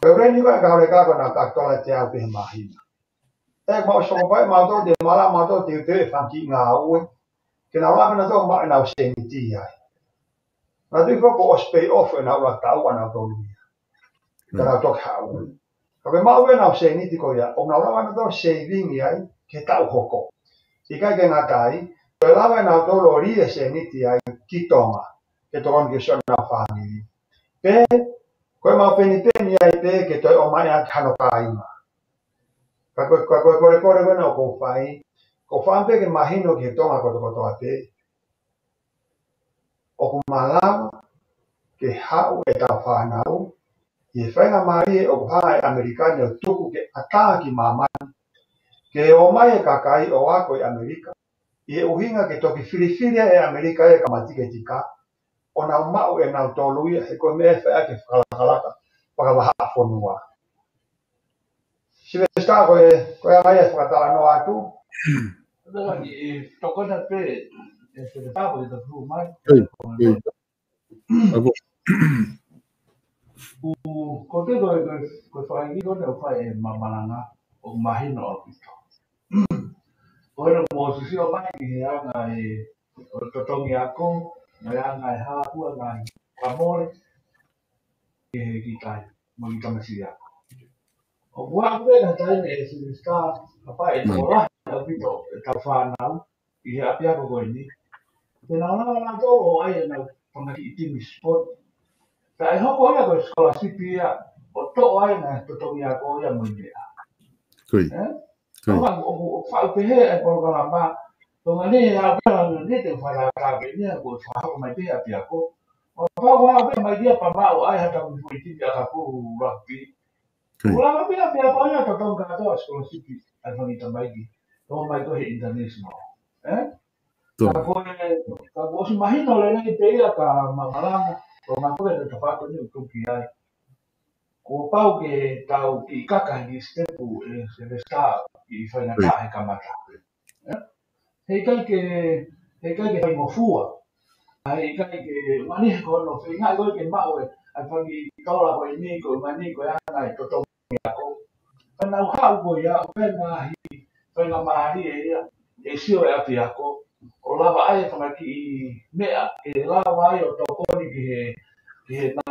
B: Pero ni ka le ka ko na ka to la te a pe mai. Mau so ko mau to de mala mau to te fang ki nga u. Ke na wa na to ma na se ni ti ai. Na tu ko pay off na wa ta wa na to ni. Ka to ka u. Ka pe mau na se ni ti ko ya. O na wa na to saving ya ke ta ho ko. Ika ke na tai. Pero la na to lo ri se ni ti ai ki tonga. Ke to on ke so na family. Pe ko mau pe ni ai pe ke to o mai a kano ka ima. Ko no ko fai. Ko fampe ke imagino que tonga ko ate. O ku malawa ke hau e ta whanau. I whainga mai o hae Amerikani o tuku ke ataki mamani. Ke o mai e kakai o ako i Amerika. I uhinga ke toki whiriwhiria e Amerika e kamatike tika. O nau mau e nau toluia he koe me whea ke whakalakalaka. Whakawaha whonua. Siwe sta koe a mai e whakatala no atu.
A: Tokona pe se tabo de flu mai. Ko te ko fai ni ko fai mamalanga o mahino o pito. Ora mo si o mai ki anga o totongi ako, mai anga ha ua ngai amore ki tai mo ki tamasi ako. O wa ko na tai ne si sta apa e ora o pito ta fa na i apia ko ni. Te na na to o ai na panga ki timi sport. Ta e hoko ia ko skola sipia o to ai na totongi ako ia mo ni.
C: Koi.
A: O fa pe he e ko la ma tonga ni a pa ni te fa la ka pe ni ko fa ko mai te a pia ko o fa wa pe mai dia pa ma o ai hata mo fu ti ka ko rugby o la ma pia pia ko ya to tonga to skola sipi a fa ni ta mai di to mai ko he international ka ko si mahino le ni pe ia ka mamalanga o ma ko te fa ko ni ko ki ai ko pau ke tau ki kaka ni stepu se sta i fa na ka e kamata hei kai ke mo fua ai kai ke mani ko no fe ngai ko ke mau e ai fa ki tola ko ni ko mani ko ana to to ko fa na ha ko ya fa na hi fa na ma hi e sio e apia ko o lava ai fa ki mea e lava ai o to ko ni ke na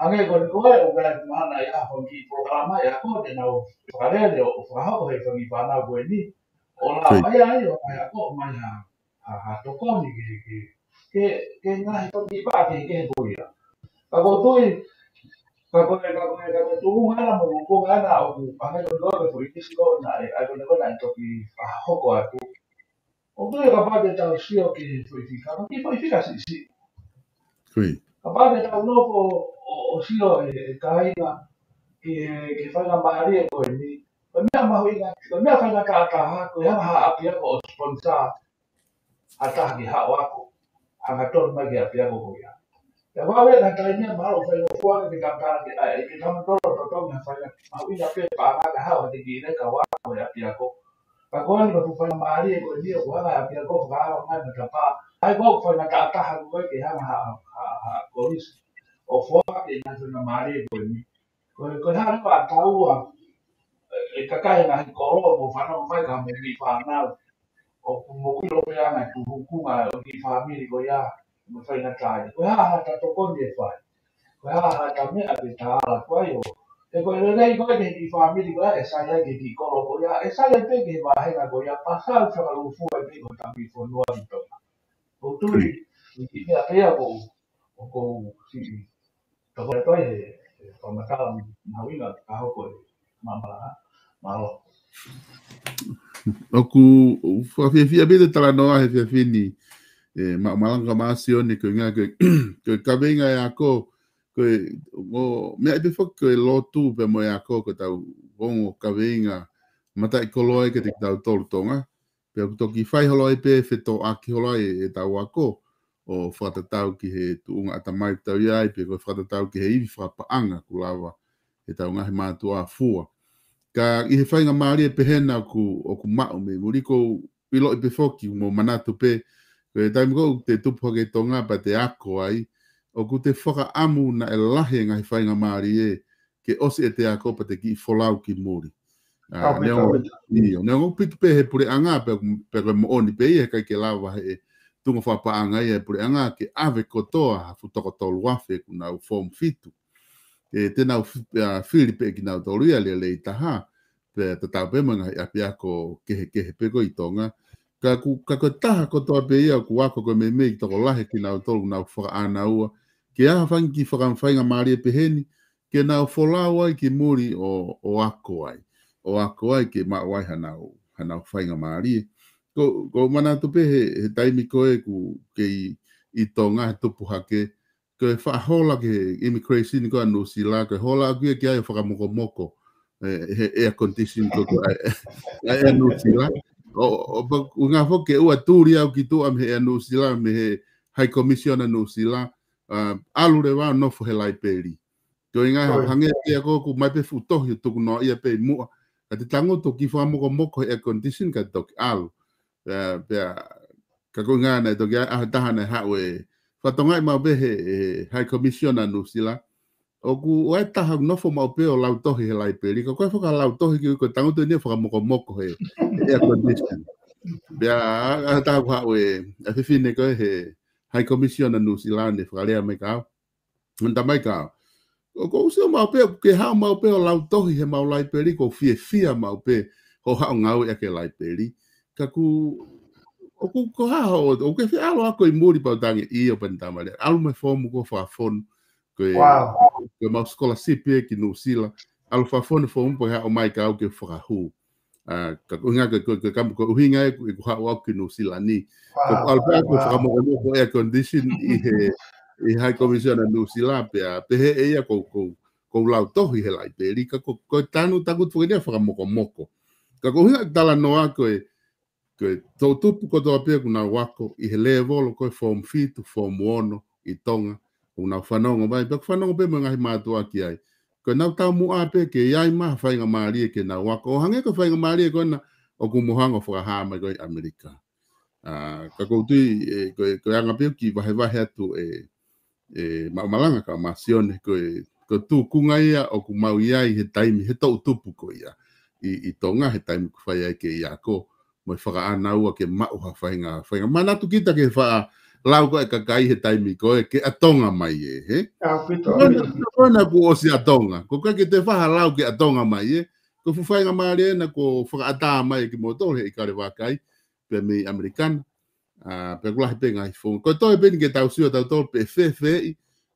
A: ange ko ko o ga mana ya ko ki programa ya ko de na o farele o fa ho he fa ki fa na ko ni o la mai ai o ai ko mai ha to ko ni ke na to ki ba ke ko ya ka ko tu ka ko tu ngana mo ko ngana o pa na ko ko ki ko na ai ko na to ki fa ho ko atu o tu ka pa de ta si o ki foi fica si kapag itaw no po o siyo kainga ke fanga mahali ko ni kami mahuinga kami fanga kataha ko yang ha apia ko sponsor ata ki ha wako hanga ton magi apia ko ya ya wawe na tanya malo fa yo kwa ke kanta ke tam to na fanga mahuinga pe pa ga ha wa ki ne ka wa ko apia ko pa ko ni ko fanga mahali ko ni ko ha apia ko fa ga ma na pa ai ko fanga kataha ko ke hanga ha ko o fua ke na tuna mare ko ni ko ha pa tau e kakai na ko ro mo fa no mai ka me ni fa na o mo ku lo ya na tu ku ma ni fa mi ko ya mo fa na tai ko ha ta to ko ni fa ko ha ta me a pe ta la ko yo e ko le nei ko ke ni fa mi ko e sa ya ke ki ko lo ko ya e sa ya pe ke va he na ko ya pa sa fa lu fu e ko ta mi fo no a to o tu ni me a pe a ko si Toko to pamata mawinga kaho ko mama malo.
C: Oku fia bede tala noa he fia fini malanga masione ko nga ko kabenga ya ko o me ai fo ko lotu pe mo ya ko tau bongo kabenga mata ikoloe ke te tau tolu tonga pe to ki fai holoi pe fe to aki holoi e tau ako o whatatau ki he tuunga atamai tau iai, pe koe whatatau ki he iwi whapaanga ku lawa he tau ngahi mātua fua. Ka i he whainga maari e pehena o ku mao me, muriko pilo i pe foki mo manatu pe, koe taimi kou te tupu hake tonga pa te ako ai, o ku te whakaamu na e lahe ngahi whainga maari e, ke osi e te ako pa te ki wholau ki muri. Neongo piki pe he pure anga pe koe mo oni pe i he kai ke lawa he tunga whapaanga i he pure anga ke ave kotoa hafu toko tolu wafe ku nau form fitu. E tēnau whiri pe ki nau tolu ia le i taha, pe tatau pe manga i api ako kehe pe ko i tonga. Ka koe taha kotoa pe ia ku wako koe me mei toko lahe ki nau tolu nau whaka ana ua. Ke aha whangi ki whakamwhainga maari e peheni, ke nau wholau ai ki muri o ako ai. O ako ai ke mawai hanau whainga maari. Ko manatu pe he taimi koe ke i tonga he tupu hake, koe whaahola ke immigration ko anu sila, koe hola aku ki ai whakamoko he air condition ko ai anu sila. O ngā whoke ua tūri au ki tu am he anu sila, me he high commission anu sila, alu re wā nofo he lai peri. Koe ngai hange ia ko ku mai pe futohi tuku no ia pe mua. Ka te tango to ki whamoko air condition ka toki alu. Ka koe ngā nei toki tahana hawe. Whatongai mau be he high commission anu sila. O ku oe taha nofo mau pe o lautohi he lai peri. Ka koe whaka lautohi ki koe tango to nia whakamoko he air condition. Bea taha ku hawe a whiwhine koe he high commission anu sila ne whakalea mai kao. Nta mai kao. Ko usio mau pe ke hao mau pe o lautohi he mau lai peri ko fia mau pe ho hao ngau e ke lai peri. Ka ku ko hao o ke fia alo ako i muri pau tangi i o pentamare. Alu me fomu ko whaafonu. Ko mau scholarship e ki Nusila. Alu whaafonu fomu po hao mai ka au ke whakahu. Ka unga ke kamu ko uhinga e ku hao au ki Nusila ni. Ko alu pe ako whakamoko air condition i he i high commission anu sila pe he ia ko lau tohi he lai peri ka ko tanu takut fuenia whakamoko. Ka ko hinga tala noa koe tau tupu ko toa pe kuna wako i he level koe form fitu, form ono i tonga kuna whanongo mai. Pek whanongo pe mga hi mātua ki ai. Koe nau tau mua pe ke iai maha whainga maari e ke nau wako. O hange ko whainga maari e koe na o kumuhanga whakahama koe Amerika. Ka ko tui koe anga pe ki wahe atu malanga ka masione ko tu kunga ia o ku mau ia he taimi he tau tupu ko ia i tonga he taimi ku whai ai ke ia ko mo whaka ana ua ke mau ha whainga manatu kita ke wha lau ko e kakai he taimi ko ke atonga mai he kona ku o si atonga ko ke te wha lau ke atonga mai ko whainga maare na ko whaka ata mai ki motor he i kare wakai pe mi Amerikana. Pe kula he penga i fonga. Ko toi peni ke tau sua tau tol pe fe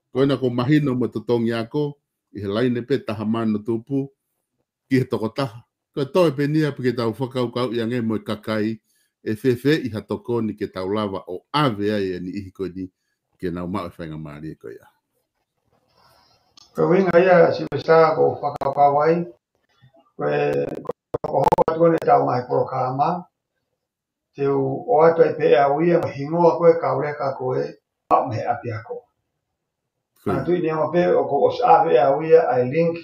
C: ko ena ko mahino mo totongi ako i he laine pe taha mano tupu ki he toko taha. Ko toi peni a pe ke tau whakau kau i ange mo kakai e fe i hatoko ni ke tau lava o ave ai ni ihi ko ni ke nau mau whainga maari e ko ia.
B: Ko winga ia si pesa ko whakau kawai ko hoa kone tau mai programa te o atu e pe a uia ma hingoa koe kaureka koe au me api ako. Tui ni ama pe o ko os ave a uia ai link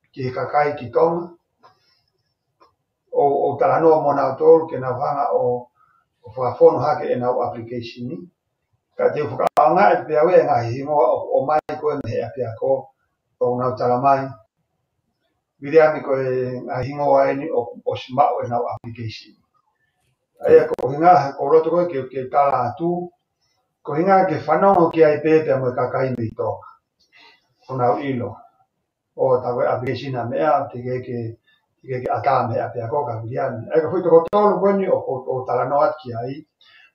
B: ki he kakai ki tonga o talanoa mona tolu ke na vanga o whakafono hake e nau application ni. Ka te whakaanga e pe a uia ngā hingoa o mai koe me api ako o nau talamai. Virea mi koe ngā hingoa e ni o simao e nau application. Aia ko hinga ko roto koe ke tala atu ko hinga ke whanongo ki ai pepe mo kakai me tonga o nau ilo o tawe application a mea te ke ata me api ako ka viriani ai ko fui toko tolu kweni o tala noat ki ai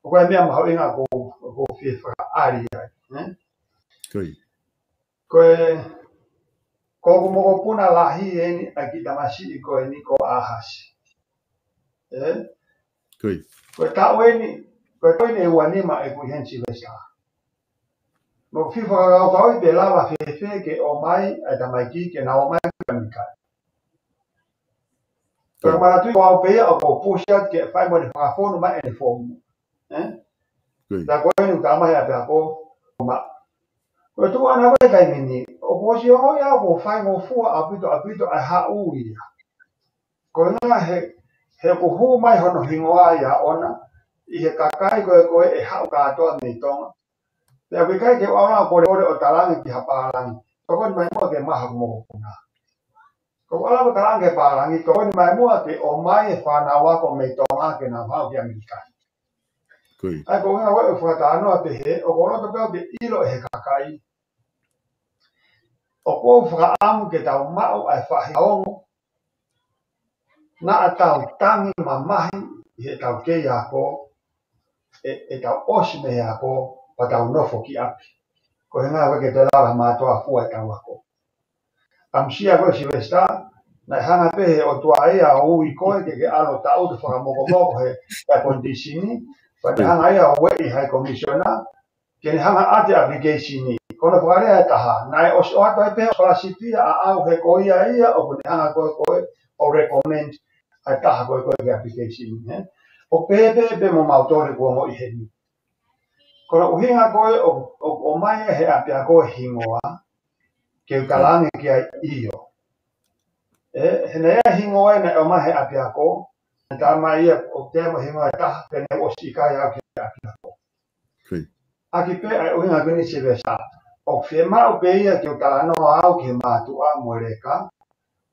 B: o koe mea maho inga ko fie whaka ari ai koe ko moko puna lahi e ni a ki tamasi i koe ni ko ahasi koe tawe ni koe toi ne uanima e kui hensi wesa. Mo fifa kau kau i pe lava fefe ke o mai ai tamai ki ke na o mai kamikai. Koe maratui ko au pea o ko pushat ke fai mo ne whakafonu mai e ne fomu. Ta ko ni ka ma ya pa ko ma. Ko tu ana wa kai mini. O ko si o ya ko fai mo fu apito a ha u ia. Ko nga he ko hu mai hono hingoa ya ona. I he kakai ko e ha ka to ni tonga. Te we kai ke ona ko o talangi ki hapalangi. Ko mai mo ke ma mo na. Ko ala ko talangi palangi ko ni mai mo ke o mai fa na wa ko me tonga ke na va ki Amerika. Ai ko nga wa fa ta no te he o ko no to ke ilo he kakai. O ko fa am ke ta ma o ai fa o na atau tangi mamahi he tau ke ya ko e tau osme ya ko pa tau no fo ki api. Ko nga wa ke te la ma to a fu ai tau ko. Am sia ko si vesta na hanga pe o tua ia o i ko ke alo tau de fa mo ko he ta kondisini pa hanga ia o we hai komisiona ke hanga ate application ni kono fare ta ha na o so ato pe classify a au he ko ia o ko hanga ko o recommend a ta ko ke application he o pe mo mautore ko mo i he ni kono o hinga ko o mai he apia ko hingoa ke kalange ki io he na hingoa na o mai apia ko ta mai o te mo hingoa ta pe o sika ya ke apia ko aki pe ai o hinga gani se vesa o fema o pe ia ke o talano au ke matu a moreka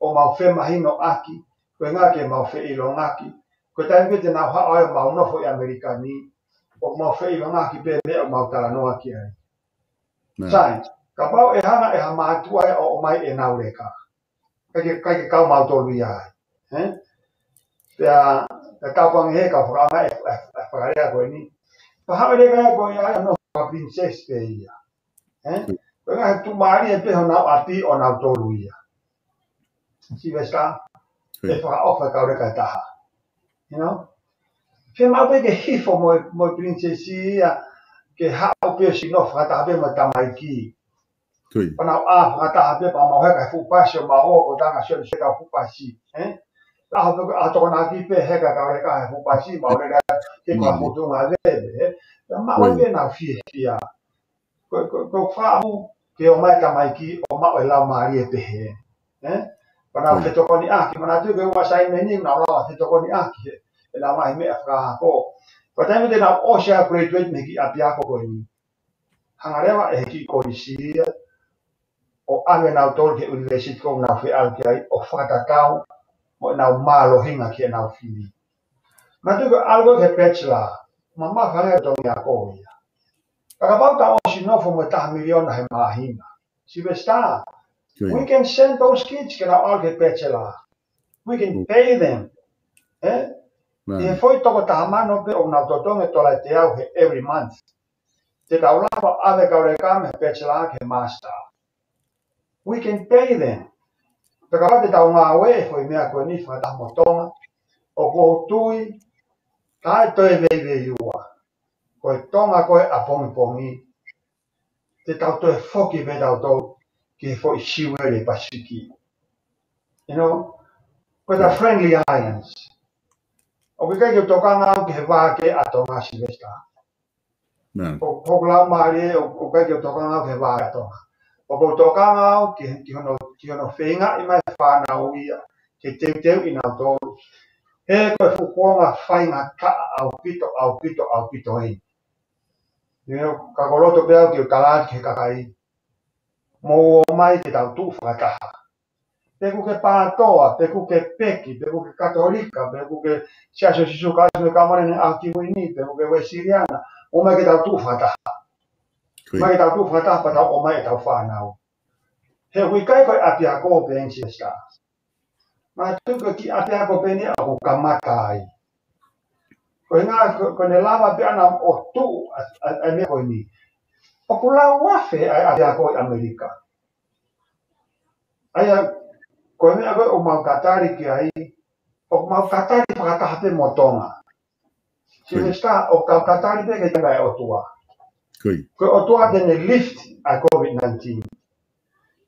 B: o mau fema hino aki ko nga ke mau fe ilo ngaki ko tai pe te na ha ai mau no fo amerikani o mau fe ilo ngaki pe me o mau talano aki ai sai ka pau e hana e ha matu ai o mai e naureka kai ka mau to ria he ya ka pang he ka fra mai fra ria ko ni pa ha le ka ko ya no princess pe ia Nga tu mari e pe hona api o na to luia. Si vesta e fa ofa ka ora ka ta. You know? Fe ma pe ke hifo mo princesia ke ha o pe si no fa ta pe mo ta mai ki. Pana a fa ta pe pa mo ka fu pa sho ma o ta nga sho se ka fu pa si. La ha a to na ki pe he ka ora ka fu pa si ma ora ka ke ko fu tu nga ve. Ma o pe na fi ya. Ko fa ke o mai ka mai ki o ma o la mari e pe he pana fe to koni aki mana tu ke wa sai meni na la fe to koni aki e la mai me fra ko pa ta me de na o sha graduate me ki apia ko ni hangare e ki ko si o ame na tol ke university ko na fe al ki o fa ta kau mo na malo hinga ki na fi ma tu ko algo ke bachelor mama fa le to ya ko ya Kakabauta o sinofo mo ta miliona he mahina. Si vesta. We can send those kids que na all get bachelor. We can pay them. E foi toko ta mano pe o na totonge tola te au he every month. Te ka ulapa ave ka ore kame bachelor ke master. We can pay them. Kakabate ta unga we foi mea ko ni fa ta motonga. O ko tui ka to e veve yua. Ko tonga ko a pongi. Te tau to e foki me tau to ki foi siwe le pasiki. You know, with a friendly alliance. O ke kai to kanga o ke va ke atonga si vesta. O la mari o kai to kanga o ke va atonga. O ko to kanga o ki hono feinga I mai fa na uia ke te ina to. E ko fu konga fainga ka au pito ei. You know, ka koloto pe au ki kala ke kakai. Mo mai ke tau tu fa ka. Peku ke patoa, peku ke peki, peku ke katolika, peku ke siaso sisu kaso kamane ne aktiwini, peku ke wesiriana, o mai ke tau tu fata. Mai ke tau tu fata pa tau o mai tau whanau. He hui kai koe api a ko pensi esta. Ma tu ko ki api a ko peni a ko kamakai. Ko nga ko ne lava pe ana o tu a me ko ni. O kula wafe a api a ko Amerika. Aya ko me ago o mau katari ki ai o mau katari whakatahape mo tonga. Si vesta o katari pe ke tanga e o tua. Ko o tua tene lift a COVID-19.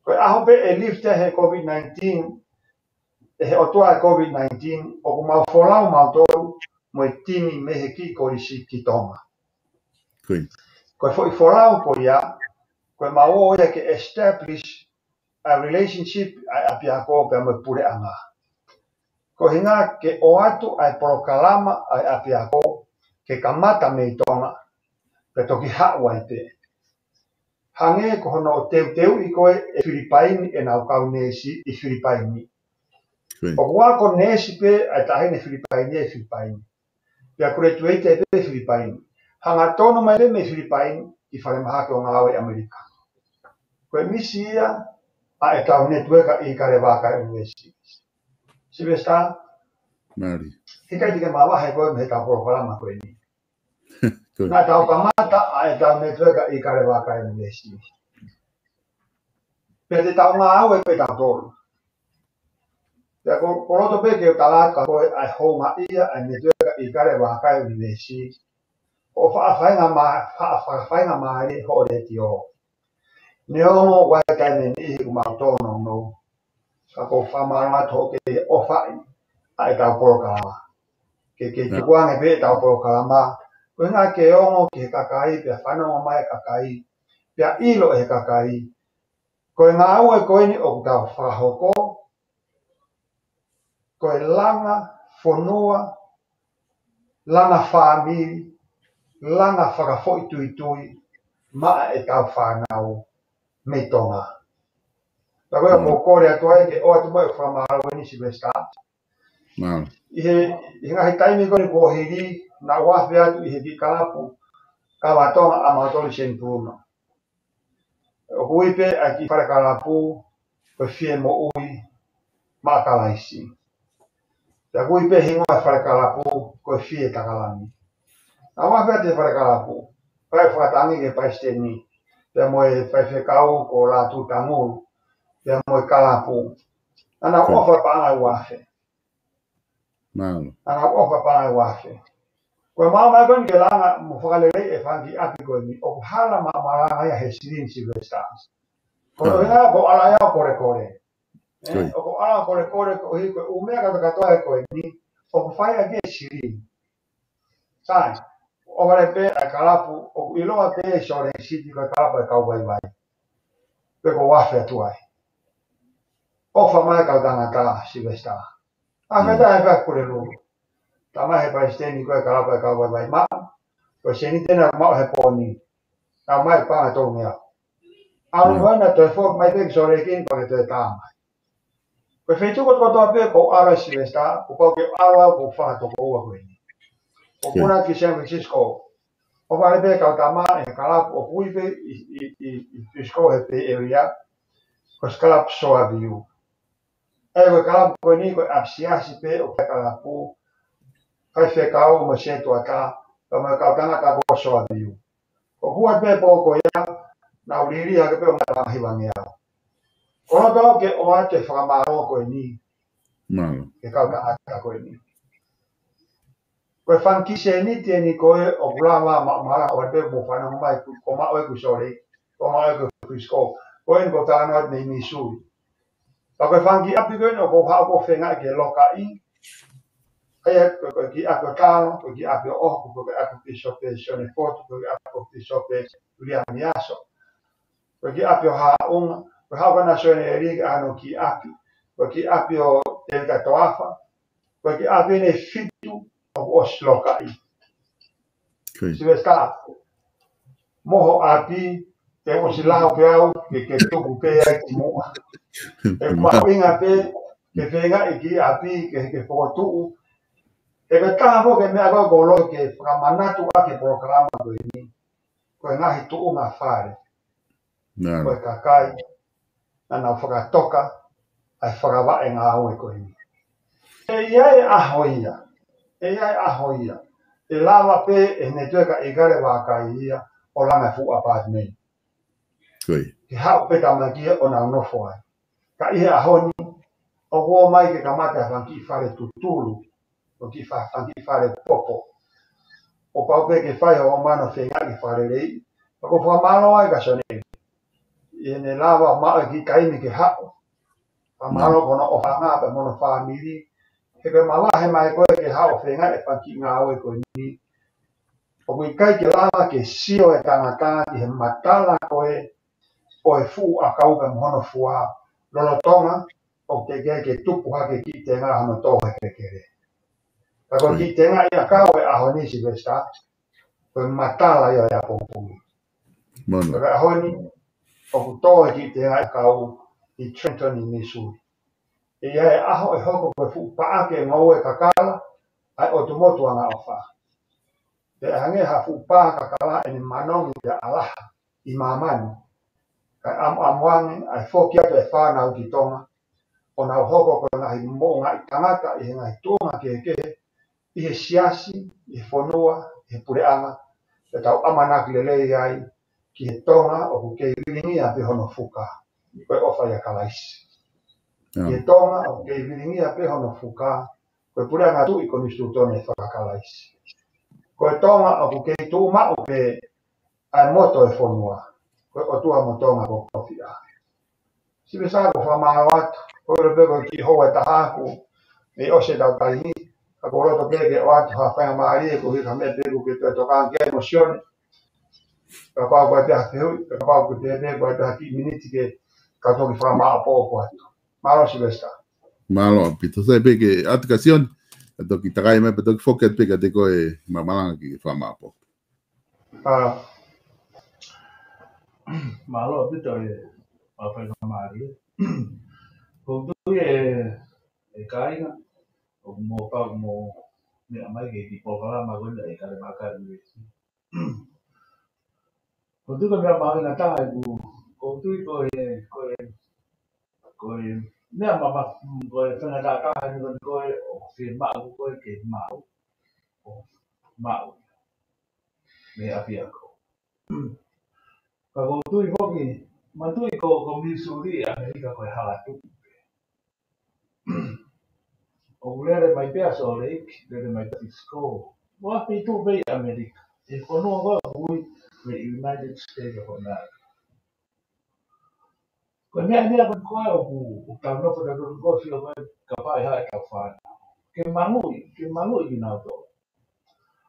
B: Ko aho pe e lift he COVID-19 he o tua a COVID-19 o ko mau wholau mau tolu mo e tini me he ki korisi ki tonga. Koe fo I folau po ia, koe mau ia ke establish a relationship ai apia ko pe mo pure anga. Ko hinga ke o atu ai prokalama ai apia ko ke kamata me tonga pe toki hawa te. Hange ko hono teu I koe e Filipaini e nau kau nesi I Filipaini. O wako nesi pe ai tahine Filipaini e Filipaini. Pea kure tuete pe Filipaini. Hanga tono mai me Filipaini I whare maha ke o ngāwe Amerika. Koe misi ia a e tau netueka I kare waka university. Sibesta?
C: Mari.
B: Hika tika mawahe koe me tau prokalama koe ni. Nā tau kamata a e tau netueka I kare waka university. Pea te tau ngā aue pe tau tolu. Pea ko roto pe ke o talaka koe ai honga ia a netueka I kare waka university. O whaafainga maari ho re ti o. Ne ongo wai kai me ni ku mau tono no. Ka ko whamaranga toke o whai ai tau prokalama. Ke kuange pe tau prokalama. Koe ngā ke ongo ke kakai pia whanonga mai kakai. Pia ilo e kakai. Koe ngā aue koe ni o tau whahoko. Koe langa, whanua, langa whamiri. Langa whakafoi tui maa e tau whanau me tonga. Ta koe ko kore atua e ke o atu mai whamaro ni Sibesta. I ngahi taimi koni ko hiri na wafe atu I heki kalapu ka watonga a mautoli sentuno. O hui pe a ki whare kalapu ko fie mo ui maa kalaisi. Ta hui pe hingoa whare kalapu ko fie takalami. Na wafe atu whare kalapu. Pai whakatangi ke paisteni. Pea moe whaiwhekau ko la tutangu. Pea moe kalapu. Ana ofa paangai wafe. Ana ofa paangai wafe. Koe mau koni ke langa mo whakalelei e whanki api koe ni. O hala maranga ia he sirin Sibesta. Koe inga ko ala iau kore. O ko ala kore ko hi koe umea katoa koe ni. O ko whai ake sirin. Sai. O wale pe a kalapu, o iloa pe sore siti koe kalapu e kau vai. Pe ko wafe atuai. Ofa mai kau tangata Sibesta. Meta e whak kure lulu. Tama he paisteni koe kalapu e kau vai. Ma, koe seni tena mau he poni. Tau mai panga tau mea. Alu hana toi fok mai pe sore kin koe te tama. Koe whetukot kotoa pe ko ara Sibesta, ko kau ke ara ko whaka toko ua koe ni. O kuna ki San Francisco. O wale pe kau tama e kalapu o hui pe I Frisco he pe area. Ko kalapu soa viu. E koe kalapu koe ni koe apsiasi pe o kalapu. Kai whekau mo setu ata. Pa mo kau tangata ko soa viu. O hua pe po ko ia. Na uriri hake pe o matahiwangi au. Kono tau ke o ate whakamaro koe ni. Ke kau tangata koe ni. Koe whankise ni tēni koe o kulawa mara o te mo whanau mai ko ma oe ku sore, ko ma oe ku Frisco, koe ni ko tānoat nei Missouri. Pa koe whanki api koe no ko hao ko whenga ke loka I, aia koe ki ako tāno, koe ki api o oku, koe ako pisope Sione Fortu, koe ako pisope Uliami Aso, koe ki api o haunga, koe hao kana Sione Erika ano ki api, koe ki api o Telika Toafa, koe ki api ne fitu, o sloka I. Sibesta. Moho api, te o silau pe au, ke tuku pe ai ki moa. E mahuinga pe, ke whenga I ki api, ke whokotuu. E ka taha ke mea koe kolo ke whakamanatu a ke proklama koe ni. Koe ngahi tuu ngā whare. Koe kakai, nana whakatoka, ai whakawae ngā aue koe ni. E iai ahoia. E ai ahoia. E lava pe e netueka I kare wakai ia o langa fu apartment. Ki hau pe tamakia o na nofo ai. Ka ihe ahoni o kua mai ke kamata whanki whare tutulu. O ki whanki whare popo. O pau pe ke whai o mano whenga ki whare rei. O ko whamalo ai ka sone. I ne lava mao ki kaimi ke hao. Whamalo kono o whanga pe mono whamiri. He koe mawahe mai koe ke hao whenga e whanki ngā aue koe ni. O kui kai ke lala ke sio e tangata ki he matala koe fu a kau pe mohono fua lolo tonga o ke tupu hake ki te ngā hano tōhe kere. Ka koe ki te ngā ia kau e ahoni si vesta, koe matala ia ia pōpungi. Ka ahoni o ku tōhe ki te ngā ia kau i Trenton i Missouri. E ia e aho e hoko koe fu paake ngau e kakala, ai o tumotu anga o wha. Te hange ha fu pā kakala e ni manongi te alaha i mamani. Kai amuangi ai foki atu e whanau ki tonga. O nau hoko ko ngahi mo ngai tangata i he ngai tonga ke i he siasi, i he whanua, i he pureanga. E tau amanaki lelei ai ki he tonga o ku kei viringia pe hono fuka. I koe ofa ia kalaisi. Ki he tonga o ku kei viringia pe hono fuka. Koe pureanga tu i konistu tone e whakakalaisi. Koe tonga o ku kei tu ma o pe ai moto e whanua. Koe o tua mo tonga ko kofi a. Sibe sa ko whamanga watu. Koe rebeko ki hoa tahaku. Me ose tau taihi. Ka ko roto keke o atu ha whainga maari e ko hika me peku ke toi tokaan ke emosione. Ka pau koe peha pehui. Ka pau koe pehe koe peha ki miniti ke ka toki whamaa pōko atu. Malo sibe sa.
C: Malo pito sai peke atkasion. Toki takai me toki foket peke te koe mamalanga ki whamaa pōko.
A: Malo pito e whainga maari. Ko tui e kainga. O mo pau mo me amai ke ki pokala magona e kare makari wesi. Ko tui ko mea mahi na taha e ko tui ko mea mama ko e whenga tā taha ni ko e o whi mau ko e ke mau. O mau. Me api ako. Ka ko tui hoki, ma tui ko Missouri Amerika ko e halatu. O lere mai pea so leik, lere mai pea sko. Wa pi tu bei Amerika. E kono ko hui the United States of America. Ko mea ko koe o tau nofo da ko si o koe ka pai hae ka whana. Ke manui ki nao to.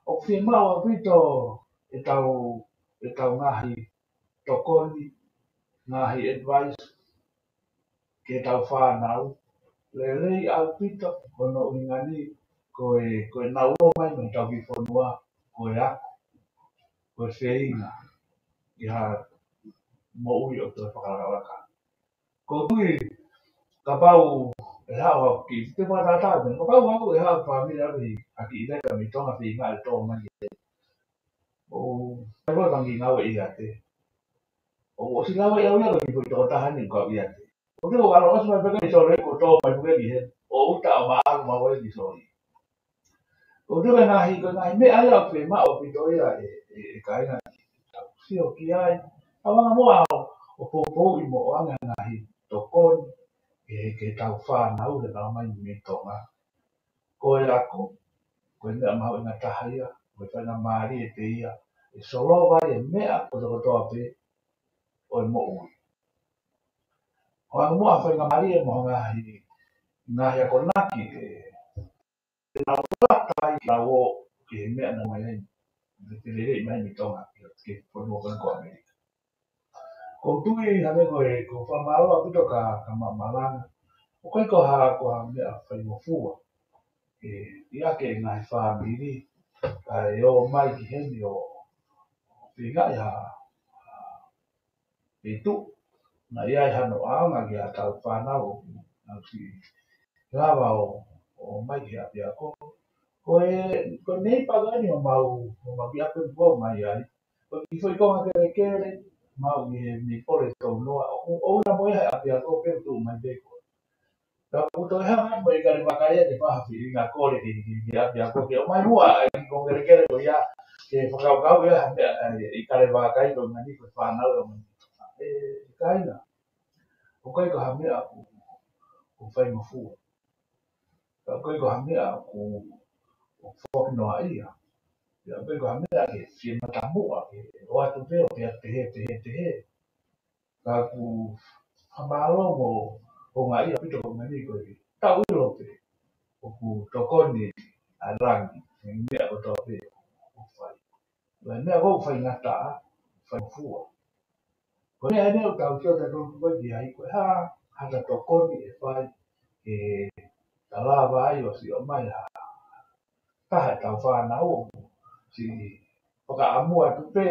A: O whi mau a pito e tau ngahi tokoni, ngahi advice ke tau whanau. Lelei au pito kono ingani koe nau o mai me tau ki whanua koe ako. Koe whiinga i ha mo ui o te whakarawaka. Ko tui ka pau e hao ki te mua tātā me. Ka pau hau e hao whamira awi aki i reka mi tonga whiinga e tō mani e. O e koe kangi ngawe i ate. O si ngawe i au ia ki pui tō tahani ko i ate. O te o alo asu mai peka i so reko tō mai puke ki he. O uta o maaru mawe ki so i. O te ngahi mea ai au whi mao pito ia e kainga. Sio ki ai. Awanga mua o pōpō i mo o anga ngahi tokoni. Ke tau whanau le nao mai mi tonga. Koe ako, koe mea mahu i ngā taha ia, koe whainga maari e te ia. E solo vai e mea o te kotoa pe, o e mo ui. O anga mua whainga maari e moho ngahi ako naki e nao ratai la o ke mea na mai hei. Te rere i mai mi tonga, ke whanua kona ko Amerika. Ko tui hame koe ko whamaloa pito ka malanga. O koe ko ha mea whainga fua. Ia ke ngai whamiri. E o mai ki heni o whinga i ha pitu. Na ia i hano aanga ki a tau whanau. Nau si rawa o mai ki hapi ako. Ko nei pagani o mau ki ape po mai ai. Ko i whai konga kere mau i mi pore tau noa. O una moe hai api ako pe tu mai beko. Ka puto hanga mo i kare makaya te paha whiri ngā kore ki api ako. Ke o mai mua i kongere kere ko ia. Ke whakau ia i kare wakai ko ngani ko whanau o mani. Kaina. O kai ko hamea ko whai mafua. Ka kai ko hamea ko whokinoa ia. Ka kai ko hamea ke whimata mua. O atu peo ke te. Ka ku hamalo mo o ngā ia pito ko ngani ko i. Tau ilo pe. O ku tokoni a rangi. Mea o tō pe. O whai. me go fai ngata fai fu ko ne ne ta o ta ro ko di ai ko ha ta to ko ni fai e ta la va yo si o mai ha ta ta fa na o si o ka amu tu pe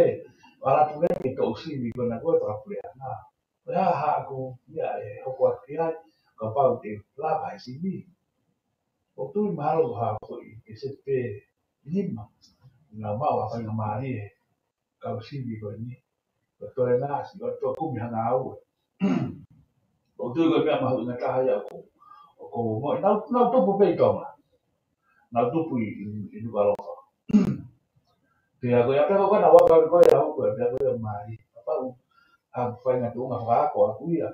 A: ala tu le to si ni ko na ko ta pu ya na ha ko ya e o ko ki ai ko pa o te la vai si ni o tu malo ha ko i se pe lima na ma wa fai ma ni ka si ni ko ni to e na si o to ku mi na o o tu ko me ma na ta ya ko mo na to pu pe to na tu pu i lu ka lo thì ko ya pero ko na wa ko ya ko ya ko mai apa a fai na tu nga fa ko ku ya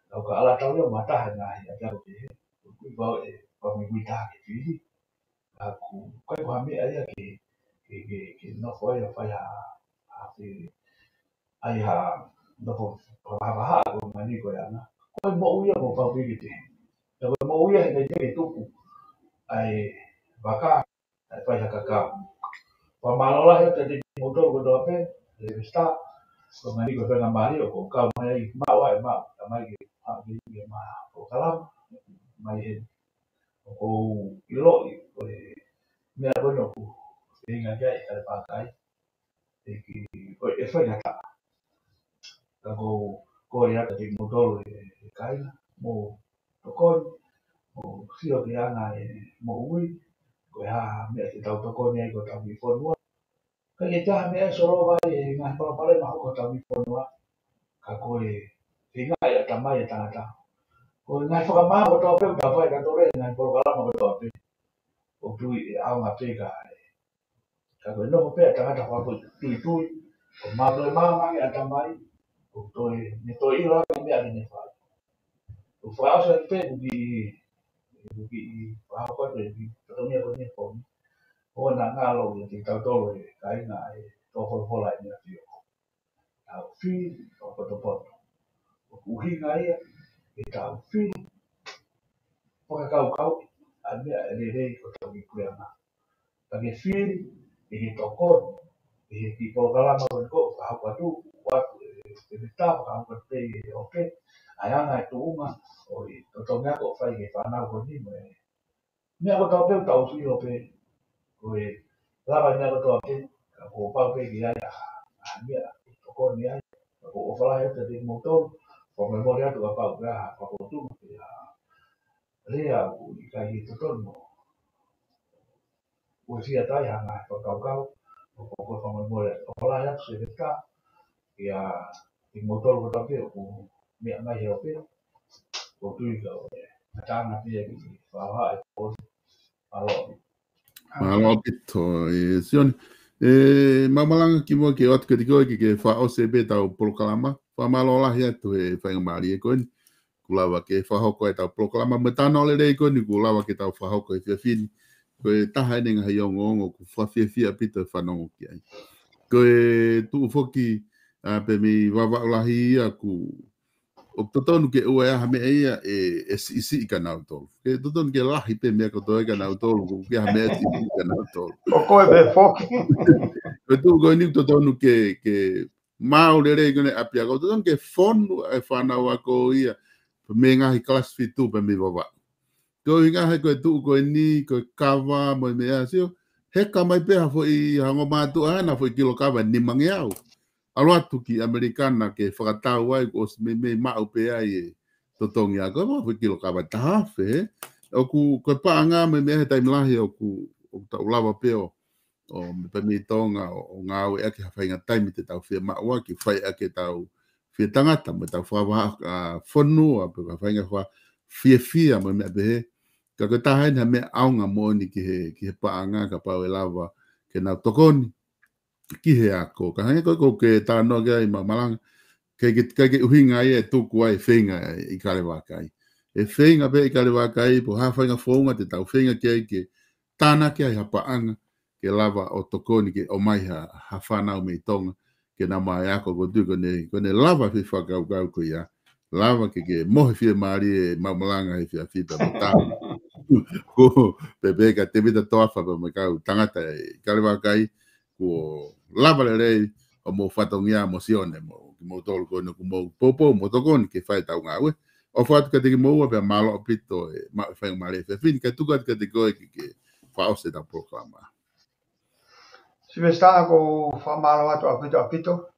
A: ko ala ta yo mata ha na ya ka ko ku ba ko mi ku ta ke fi a ku ko me ya que no fue fai a fi ai ha no po ha ko mani ko ya na ko mo uya mo pa fi ke ko mo uya ne ke tu ai baka ai fai ha ka pamalola ya te motor ko do pe está ko mani ko na mari ko ka mai ma wa ma mai ke ma ko kala mai ko ilo ko me a bueno ku inga ya ka pa kai ki ko e fa ya ko ya te motor kai mo to ko mo sio que ana mo ui ko ya me te tau to ko ni ko tau mi fo ka ye ta me solo va e nga pa pa le ma ko ta mi fo no ka ko e nga ya ta mai ta ta ko nga fo ka ma ko to pe ta fa ka to le nga ko ka ma ko to pe o tu e a nga pe ka ko no pe ta ta fa ko tu ko ma le ma ya ta mai ko to e ni to i ro me a ni fa o fa o se pe ki fa ko te ki to me ko ni fo o na nga lo ti ta to lo e ka nga e to fo la ni fi au fi o ko to po o hinga ia e tau fi o ka kau a mea e rei ko tau ki kureana ta ke fi e ki toko e ki polokalama ko ka hau atu watu e me tau ka hau te o ke ai anga e tuunga o i to to mea ko fai ke whanau ko ni mea ko tau pe tau fi o pe ko e lava mea ko tau pe ka ko pau pe ki ai a mea toko ni ai ko o whala e te motor ko memoria tu apa uga apa tu ya rea u ka hi to no o sia tai hanga ko kau ko memoria o la ya se ka ya i motor ko tapi ko me mai he ope ko tu ka ta na pia ki fa ha ko alo
C: malo pito e sion mamalanga ki mo ke ot ke fa o se be tau proklama fa malo la ya tu e fa mari e kon kulawa ke fa ho ko tau proklama metano le dei kon kulawa ke tau fa ho ko e fin ko taha ne nga yo ngo ku fa fia pito fa no ki ai ko tu foki a pe mi wa lahi aku o totonu ke ua ha me ia e si ka na tol ke totonu ke lahi pe me ko to ka na tol ko ke ha me si ka na tol
B: o ko e be foki
C: ko tu go ni totonu ke mau le re gone apia ko totonu ke fonu e fana wa ko ia me nga hi class fit tu pe me baba ko inga ha ko tu ko ni ko kava mo me asio he ka mai pe ha fo i hango ma tu ana fo kilo kava ni mangiau alo atu ki Americana ke whakatau ai o me mau pe ai e totongi a koe mafu kilo kawa tahafe o ku koe paanga me he taimlahi o ku o tau lawa pe o me pami tonga o ngau e ake hawhainga taimi te tau whia maua ki whai ake tau whia tangata me tau whawa whanua pe hawhainga whia me mea pehe ka koe tahain ha mea aunga moni ki he paanga ka pau e lawa ke nau tokoni ki he ako ka hanga ko ke tano ga i malang ke uhinga e tu kuai fenga i kare wakai e fenga be i kare wakai po ha fanga fonga te tau fenga ke tana ke ai hapaanga ke lava o tokoni ke o mai ha fana o me tonga ke na mai ako ko tu ko ne lava fi faka ga ko ya lava ke mohe fi mari e mamalanga e fi ta ta ko bebe ka te vita toafa pe me ka tangata i kare wakai ko lava le rei o mo fatongia emosione mo tol ko no mo popo mo tokon ke fai tau ngawe o fat ka te mo pe malo pito e ma fai male fe fin ka tu ka te ko ke fa o se da programa
B: si vesta ko fa malo apito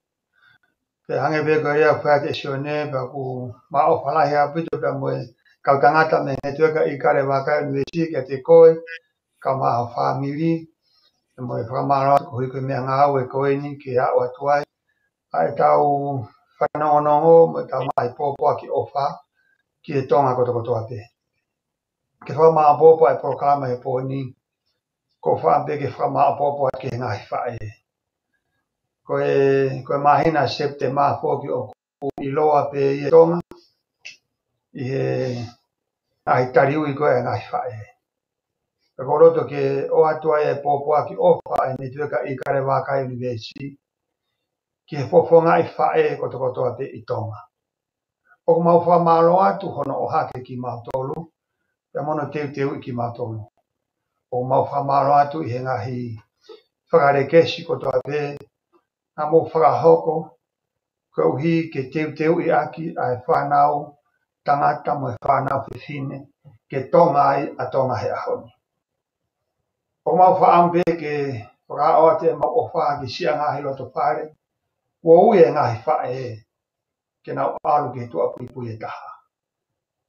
B: pe hange be ko ya fa te sione ba ku ma o fala ya apito pe mo ka tangata me te ka ikare ba ka university ke te ko ka ma family mo fa malo ko ko me nga we ko ni ke a o tuai ai tau fa no mo tau mai popo ki ofa ki e tonga ko ate ke fa ma popo ai programa e po ni ko fa be ke fa ma popo ke ngai fa e ko mahina septe ma fo ki o i loa pe i tonga i ai tariu i ko e ngai fa e ko roto ke o atua e popo ki ofa e ni tuka i kare wa ka university ki fo ngai fa e ko ate i tonga o mau fa malo atu hono o hake ki mau tolu ya mono teu ki mau tolu o mau fa malo atu i ngahi whakare kesi ko to ate na mo whakahoko ko hi ke teu i aki ai whanau tangata mo whanau whiwhine ke tonga ai a tonga he ahoni o mau whaampe ke whakao ate mau o wha ki sia ngahi loto whare o ui e ngahi whae ke nau alu ke tua pui e taha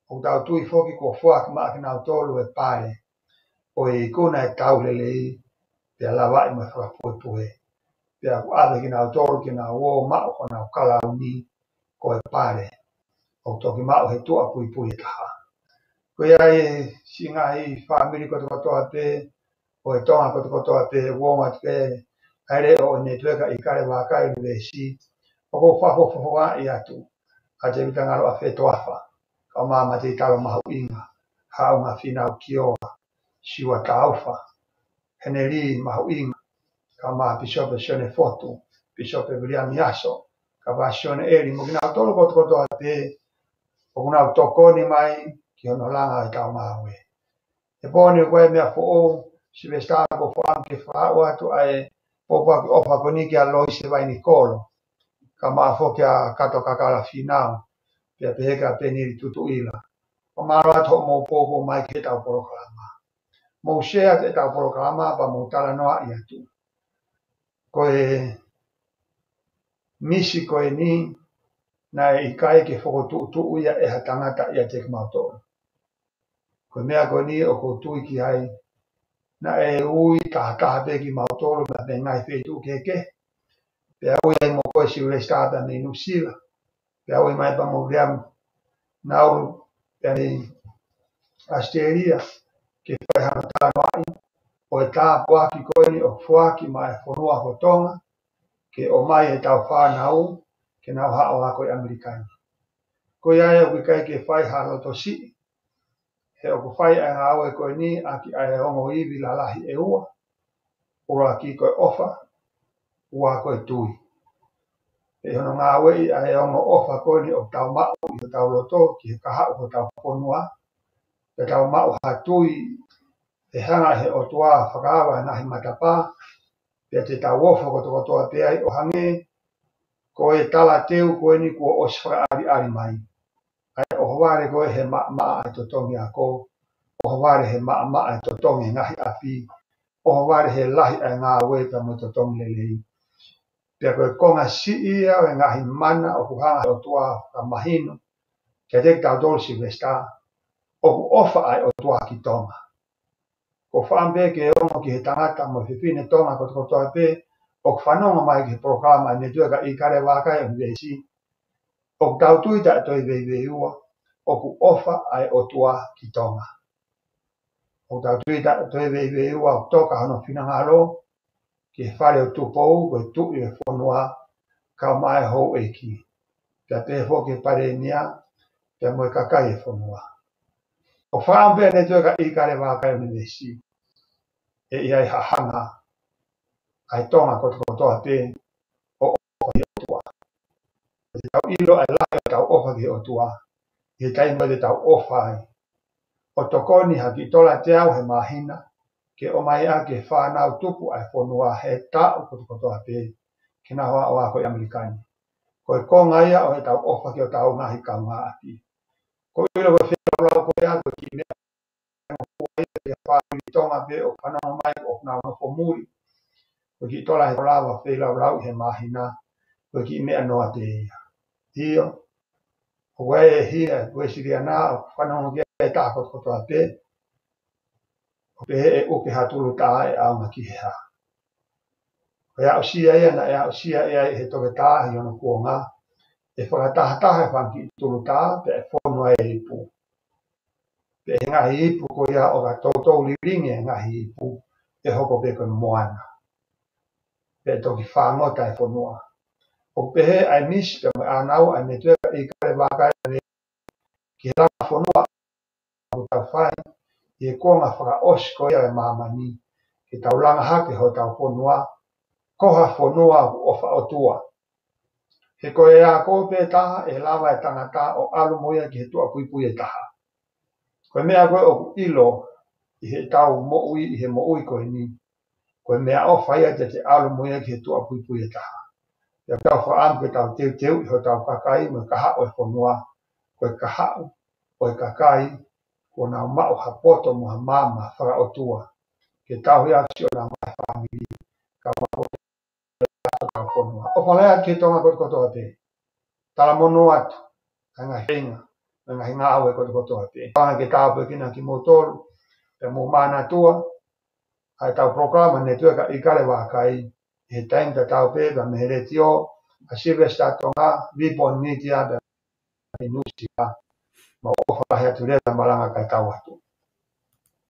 B: o tau tui foki ko fuak maa ki nau tolu e pare o e kuna e tau lelei pia lawa i mo whakapui pia ku ave ki nau tolu ki nau o mao ko nau kalau ni ko e pare o toki mao he tua pui e taha ko ia e singahi family ko ate o e tonga ko ate wonga te aere o ne tueka i kare wakai university o ko whakofo i atu a te vitangaro a whetoafa ka mama te talo mahu inga haunga finau kioa siwa taufa heneri mahu inga ka ma pisope sione fotu pisope William Yaso ka ba sione eri mo kina tolo ko ate o kuna tokoni mai ki ono langa i tau mawe e poni koe mea fo o si vesta ko fo anke fa o atu ai popa ki ofa koni ki a loise vai ni kolo ka ma fo ki a kato kakala finau pia peheka peniri tutu ila o maro atu mo popo mai ki tau programa mo share te tau programa pa mo tala noa i atu koe misi koe ni na i kai ke fo tu ia e hatangata ia te mautoro ko mea ko ni o ko tui ki ai na e ui ka pe ki mautoro na te ngai fe tu ke pe au e mo ko si le stata ni nu sila pe au mai pa mo riam nau pe ni asteria ke fa ha ta mai o e ta po ki ko ni o fo ki mai fo no ho tonga ke o mai e tau fa nau ke nau ha o ko amerikani ko ia e ku kai ke fai ha no to si he o fai a ngā aue koe ni a ki ai ongo iwi la lahi e ua. Ura ki koe ofa, ua koe tui. E hono ngā aue i ai ongo ofa koe ni o tau mao i o tau loto ki he kaha o tau ponua. Pe tau mao ha tui e hanga he o tua whakaawa e nahi matapa. Pe te tau ofa ko toa te ai o hange. Koe tala teu koe ni kua os whakaari mai. Ai o haware koe he maa ai totongi a ko. O haware he maa ai totongi ngahi api. O haware he lahi ai ngā weta mo totongi lelei. Pea koe konga si ia o ngahi mana o kuhanga o tua ka mahino. Kia te tau dolsi vesta. O ku ofa ai o tua ki tonga. Ko whaambe ke ongo ki he tangata mo whiwhine tonga ko toa pe. O ku whanonga mai ki he programa ne tuaka i kare wakai o hiwesi. O ku tau tuita toi vei ua. O ku ofa ai o tua ki tonga. O tau tuita toi vei ua o toka hano whinangaro. Ki whare o tupou koe tui e whanua. Ka mai hou e ki. Pea peho ke pare nia. Pea moe kakai e whanua. O whaambe ne tuaka i kare wakai o hiwesi. E iai hahanga. Ai tonga ko toa te. O ofa ki o tua. Te tau ilo ai lai o tau ofa ki o tua. He taimo te tau ofa ai. O tokoni haki tola te au he mahina. ke o mai a ke whanau tupu ai whanua he tau koto ape ke na hoa o a koe Amerikani. Koe konga ia o he tau ofa ki o tau ngahi ka ngā api. Koe ilo koe whenau koe a koe ki mea koe ia whanau tonga be o whanau mai o whanau no pomuri. Koe ki tola he lawa whenau he mahina koe ki mea noa te ia. Hio, koe e hia koe siri ana o whanau kia e tā koto ape. Koe he e uke hatulu tā e au ma ki he ha. Koe au sia ia na e au sia ia he toke tā hi ono kuonga. E whakataha e whanki tulu tā, pe e whonua e hipu. Pe e ngahi hipu ko ia o ka tautou liringi e ngahi hipu, e hoko pe koe moana. Pe e toki whangota e whonua. O pe he ai mis, pe me anau, ai me tueka i kare wakai ane, ki he lama whonua, o tau whai, i e kuonga whaka osi ko ia e mamani, ki tau langa hake ho tau whonua, koha whonua o whaotua. He koe a kope taha e lawa e tangata o alu moia ki he tua pui e taha. Koe mea koe o ilo i he tau moui i he moui koe ni. Koe mea o whaia te te alu moia ki he tua pui e taha. Ia tau whaam koe tau teu i ho tau kakai mo kaha o e whanua. Koe kahau o e kakai ko nau mau ha poto mo ha mama whaka o tua. Ke tau hea si o nā mai whamiri. Ka mau o whalea ki tonga koto ape. Tala mono atu, hanga hinga, hanga hinga awe koto ape. Panga ke tāpua kina ki motolu, pe mo mana tua, hai tau programa ne tueka i kare wakai, he taim ta tau pepa me here tio, a Silvesta tonga, vipon mitia, da inusia, ma ofa hea tuleta malanga kai tau atu.